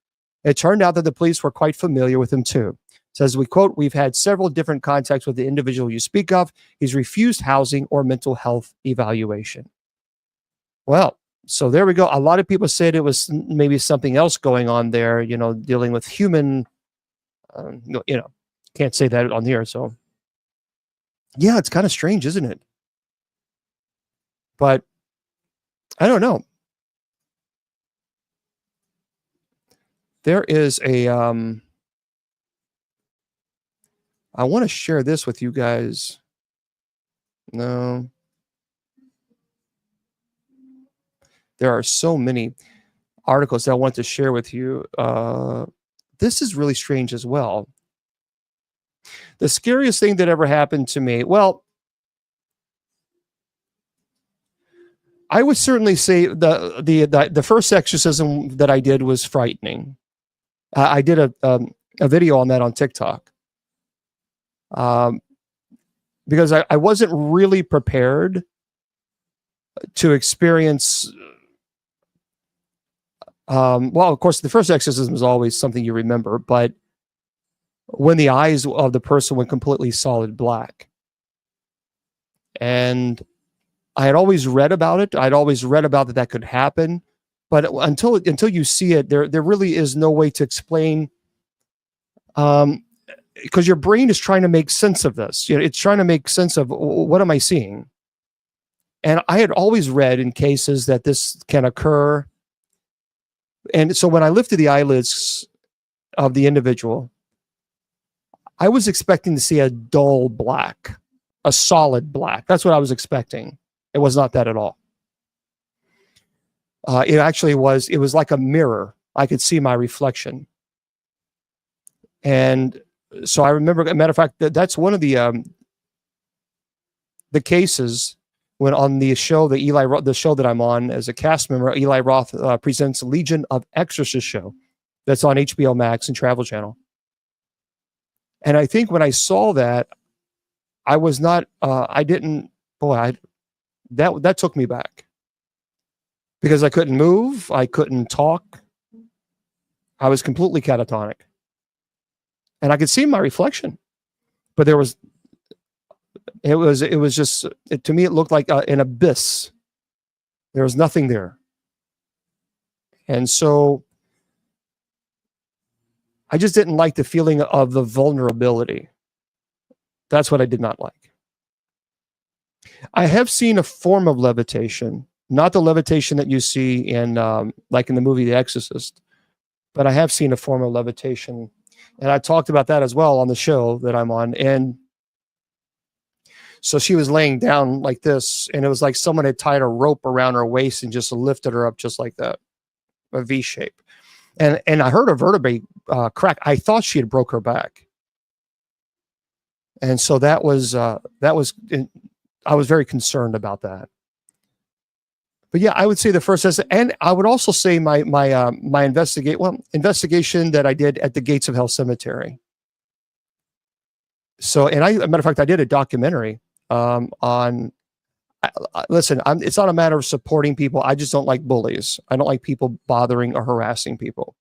A: It turned out that the police were quite familiar with him too. It says, we quote, "We've had several different contacts with the individual you speak of. He's refused housing or mental health evaluation." Well, so there we go. A lot of people said it was maybe something else going on there, you know, dealing with human, you know, can't say that on the air. So yeah, it's kind of strange, isn't it? But I don't know. There is a, I want to share this with you guys. No. There are so many articles that I want to share with you. This is really strange as well. The scariest thing that ever happened to me, well, I would certainly say the first exorcism that I did was frightening. I did a video on that on TikTok. Because I wasn't really prepared to experience. Well, of course, the first exorcism is always something you remember, but when the eyes of the person went completely solid black. And I had always read about it. I'd always read about that could happen. But until you see it, there really is no way to explain, because your brain is trying to make sense of this. You know, it's trying to make sense of, what am I seeing? And I had always read in cases that this can occur. And so when I lifted the eyelids of the individual, I was expecting to see a dull black, a solid black. That's what I was expecting. It was not that at all. It actually was, it was like a mirror. I could see my reflection. And so I remember, as a matter of fact, that's one of the cases when on the show, the show that I'm on as a cast member, Eli Roth presents Legion of Exorcist show that's on HBO Max and Travel Channel. And I think when I saw that, I was not, I didn't, that took me back. Because I couldn't move, I couldn't talk. I was completely catatonic. And I could see my reflection. But it was just, to me, it looked like an abyss. There was nothing there. And so I just didn't like the feeling of the vulnerability. That's what I did not like. I have seen a form of levitation, not the levitation that you see in, like in the movie The Exorcist, but I have seen a form of levitation. And I talked about that as well on the show that I'm on. And so she was laying down like this, and it was like someone had tied a rope around her waist and just lifted her up just like that, a V shape. And I heard a vertebrae crack. I thought she had broke her back. And so I was very concerned about that. But yeah, I would say the first, and I would also say my investigation that I did at the Gates of Hell Cemetery. So, and as a matter of fact, I did a documentary on listen, it's not a matter of supporting people. I just don't like bullies. I don't like people bothering or harassing people.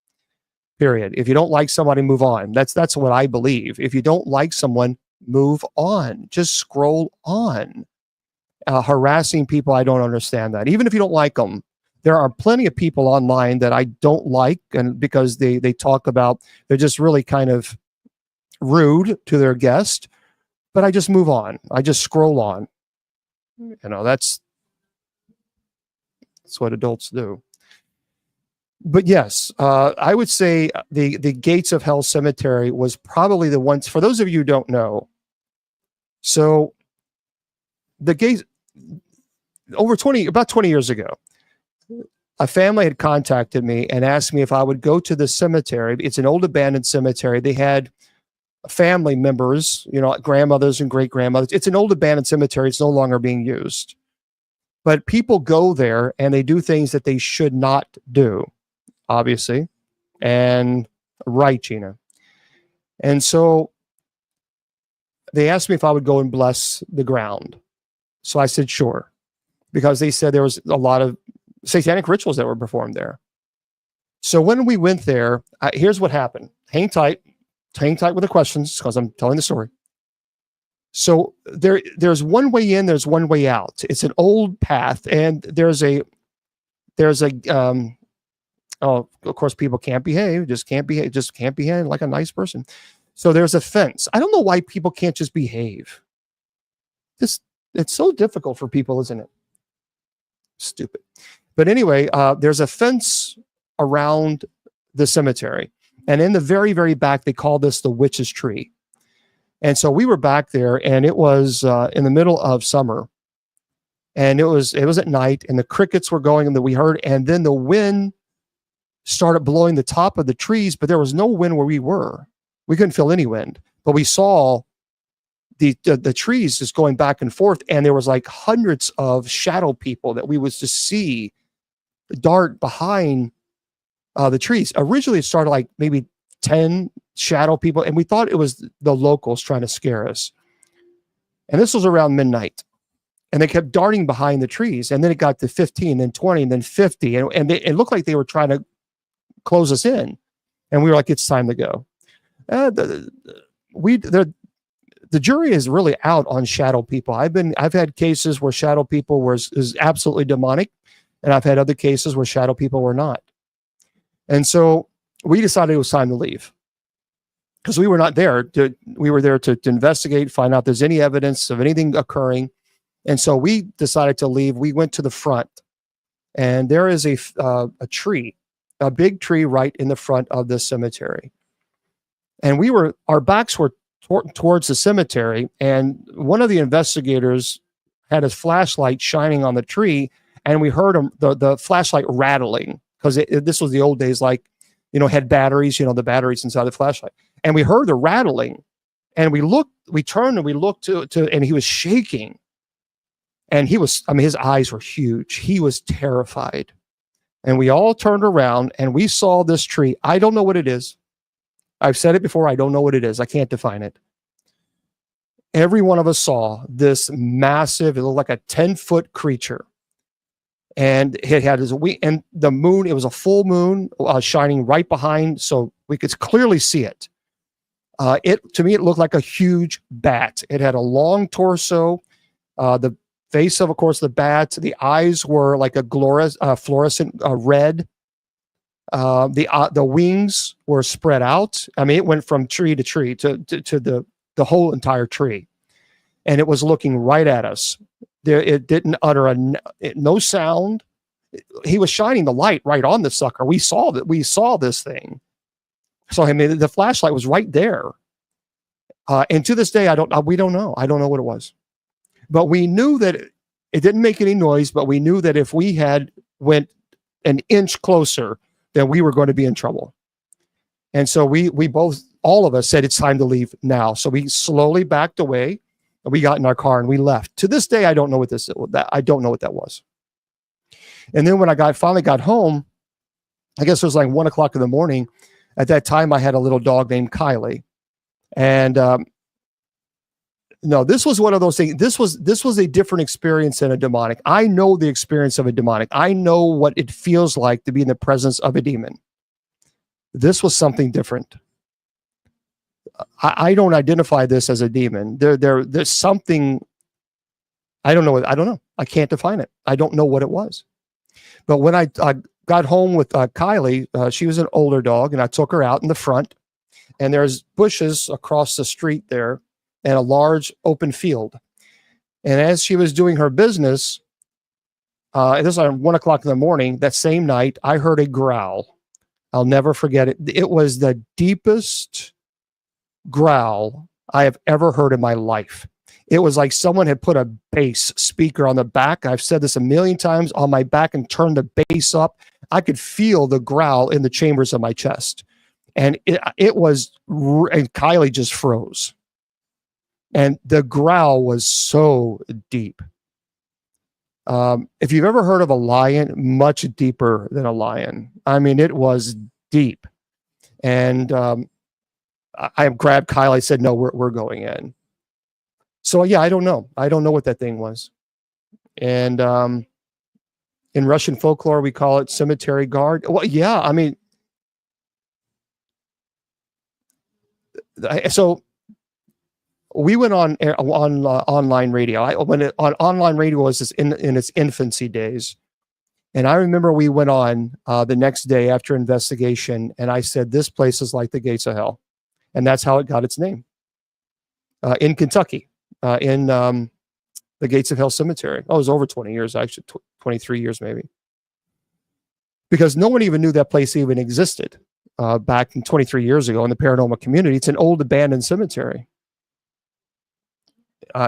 A: Period. If you don't like somebody, move on. That's what I believe. If you don't like someone, move on. Just scroll on. Harassing people, I don't understand that. Even if you don't like them, there are plenty of people online that I don't like, and because they talk about, they're just really kind of rude to their guest. But I just move on. I just scroll on. You know, that's what adults do. But yes, I would say the Gates of Hell Cemetery was probably the one. For those of you who don't know, so the gates about 20 years ago, a family had contacted me and asked me if I would go to the cemetery. It's an old abandoned cemetery. They had family members, you know, grandmothers and great grandmothers. It's an old abandoned cemetery. It's no longer being used. But people go there and they do things that they should not do, obviously. And right, Gina. And so they asked me if I would go and bless the ground. So I said, sure. Because they said there was a lot of satanic rituals that were performed there. So when we went there, here's what happened. Hang tight with the questions because I'm telling the story. So there's one way in, there's one way out. It's an old path, and there's a oh, of course people can't behave like a nice person. So there's a fence. I don't know why people can't just behave. It's so difficult for people, isn't it? Stupid. But anyway, there's a fence around the cemetery. And in the very, very back, they call this the witch's tree. And so we were back there, and it was in the middle of summer. And it was at night, and the crickets were going, and that we heard, and then the wind started blowing the top of the trees, but there was no wind where we were. We couldn't feel any wind, but we saw the trees just going back and forth, and there was like hundreds of shadow people that we would just see dart behind the trees. Originally, it started like maybe 10 shadow people, and we thought it was the locals trying to scare us. And this was around midnight, and they kept darting behind the trees, and then it got to 15, then 20, and then 50, and it looked like they were trying to close us in, and we were like, it's time to go. The jury is really out on shadow people. I've had cases where shadow people is absolutely demonic, and I've had other cases where shadow people were not. And so we decided it was time to leave because we were not there. We were there to investigate, find out if there's any evidence of anything occurring. And so we decided to leave. We went to the front, and there is a tree, a big tree right in the front of the cemetery. And our backs were towards the cemetery, and one of the investigators had his flashlight shining on the tree, and we heard the flashlight rattling because this was the old days, like, you know, had batteries, you know, the batteries inside the flashlight. And we heard the rattling, and we turned and we looked and he was shaking. And his eyes were huge. He was terrified. And we all turned around and we saw this tree. I don't know what it is. I've said it before. I don't know what it is. I can't define it. Every one of us saw this massive, it looked like a 10-foot creature. And it had and the moon, it was a full moon shining right behind, so we could clearly see it. To me, it looked like a huge bat. It had a long torso, the face of course, the bat. The eyes were like a fluorescent red. The wings were spread out. I mean, it went from tree to tree to the whole entire tree, and it was looking right at us. It didn't utter no sound. He was shining the light right on the sucker. We saw that. We saw this thing. So I mean, the flashlight was right there. And to this day, we don't know. I don't know what it was, but we knew that it didn't make any noise. But we knew that if we had went an inch closer, then we were going to be in trouble. And so all of us said, it's time to leave now. So we slowly backed away. We got in our car and we left. To this day, I don't know what I don't know what that was. And then when I finally got home, I guess it was like 1 o'clock in the morning. At that time, I had a little dog named Kylie, and No, this was one of those things. This was a different experience than a demonic. I know the experience of a demonic. I know what it feels like to be in the presence of a demon. This was something different. I don't identify this as a demon. There's something. I don't know. I don't know. I can't define it. I don't know what it was. But when I got home with Kylie, she was an older dog, and I took her out in the front, and there's bushes across the street there and a large open field. And as she was doing her business, this was around 1 o'clock in the morning, that same night, I heard a growl. I'll never forget it. It was the deepest growl I have ever heard in my life. It was like someone had put a bass speaker on the back. I've said this a million times, on my back, and turned the bass up. I could feel the growl in the chambers of my chest. And it was, and Kylie just froze. And the growl was so deep. If you've ever heard of a lion, much deeper than a lion. I mean, it was deep. And I grabbed Kylie, I said, no, we're going in. So yeah, I don't know. I don't know what that thing was. And in Russian folklore, we call it cemetery guard. Well, yeah, I mean, so we went on online radio. Online radio was in its infancy days. And I remember we went on the next day after investigation, and I said, this place is like the gates of hell. And that's how it got its name. In Kentucky, in the Gates of Hell Cemetery. Oh, it was over 20 years, actually, 23 years maybe. Because no one even knew that place even existed back 23 years ago in the paranormal community. It's an old abandoned cemetery.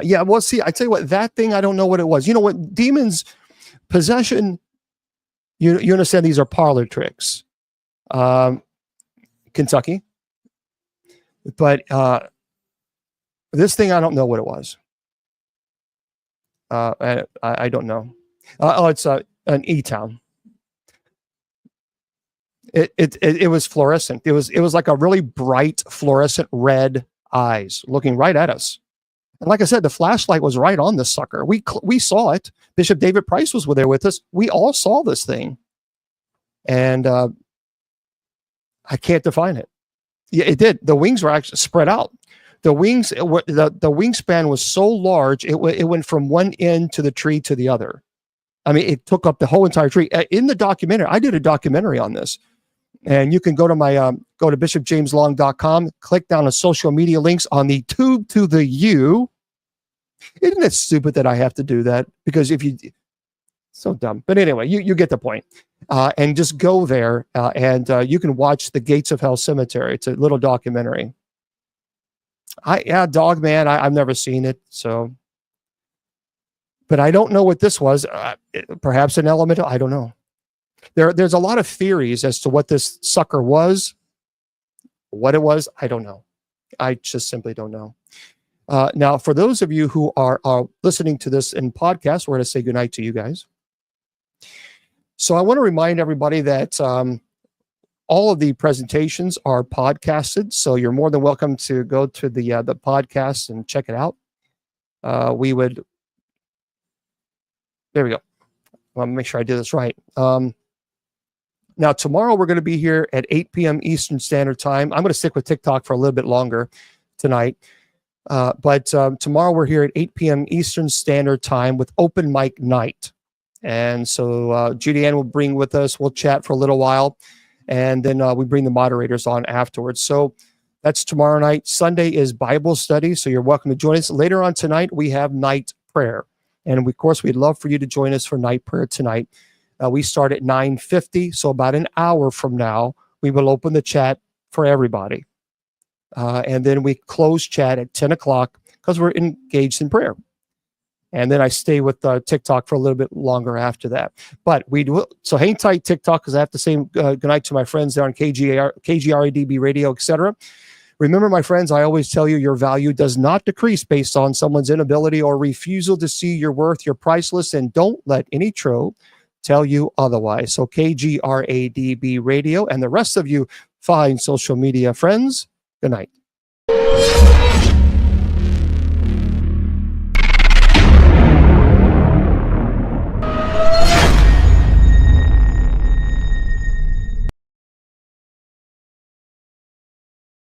A: Yeah, well, see, I tell you what, that thing, I don't know what it was. You know what, demons, possession, you understand these are parlor tricks. Kentucky. But this thing, I don't know what it was. I don't know. It's an E-town. It was fluorescent. It was like a really bright fluorescent red eyes looking right at us. And like I said, the flashlight was right on this sucker. We saw it. Bishop David Price was there with us. We all saw this thing. And I can't define it. Yeah, it did. The wings were actually spread out. The wings, the wingspan was so large, it went from one end to the tree to the other. I mean, it took up the whole entire tree. In the documentary, I did a documentary on this. And you can go to my go to bishopjameslong.com, click down on social media links on the tube to the U. Isn't it stupid that I have to do that? Because if you, so dumb. But anyway, you get the point. And just go there and you can watch the Gates of Hell Cemetery. It's a little documentary. Dog Man, I've never seen it, so. But I don't know what this was. Perhaps an elemental. I don't know. There's a lot of theories as to what this sucker was. What it was, I don't know. I just simply don't know. Now, for those of you who are listening to this in podcast, we're going to say goodnight to you guys. So I want to remind everybody that all of the presentations are podcasted, so you're more than welcome to go to the podcast and check it out. There we go. I want to make sure I did this right. Now, tomorrow we're going to be here at 8 p.m. Eastern Standard Time. I'm going to stick with TikTok for a little bit longer tonight. But tomorrow we're here at 8 p.m. Eastern Standard Time with open mic night. And so Judy Ann will bring with us. We'll chat for a little while. And then we bring the moderators on afterwards. So that's tomorrow night. Sunday is Bible study. So you're welcome to join us. Later on tonight, we have night prayer. And of course, we'd love for you to join us for night prayer tonight. We start at 9:50. So about an hour from now, we will open the chat for everybody. And then we close chat at 10 o'clock because we're engaged in prayer. And then I stay with TikTok for a little bit longer after that. But we do so. Hang tight, TikTok, because I have to say good night to my friends there on KGRADB Radio, etc. Remember, my friends, I always tell you your value does not decrease based on someone's inability or refusal to see your worth. You're priceless, and don't let any trope tell you otherwise. So KGRADB Radio and the rest of you fine social media friends, good night.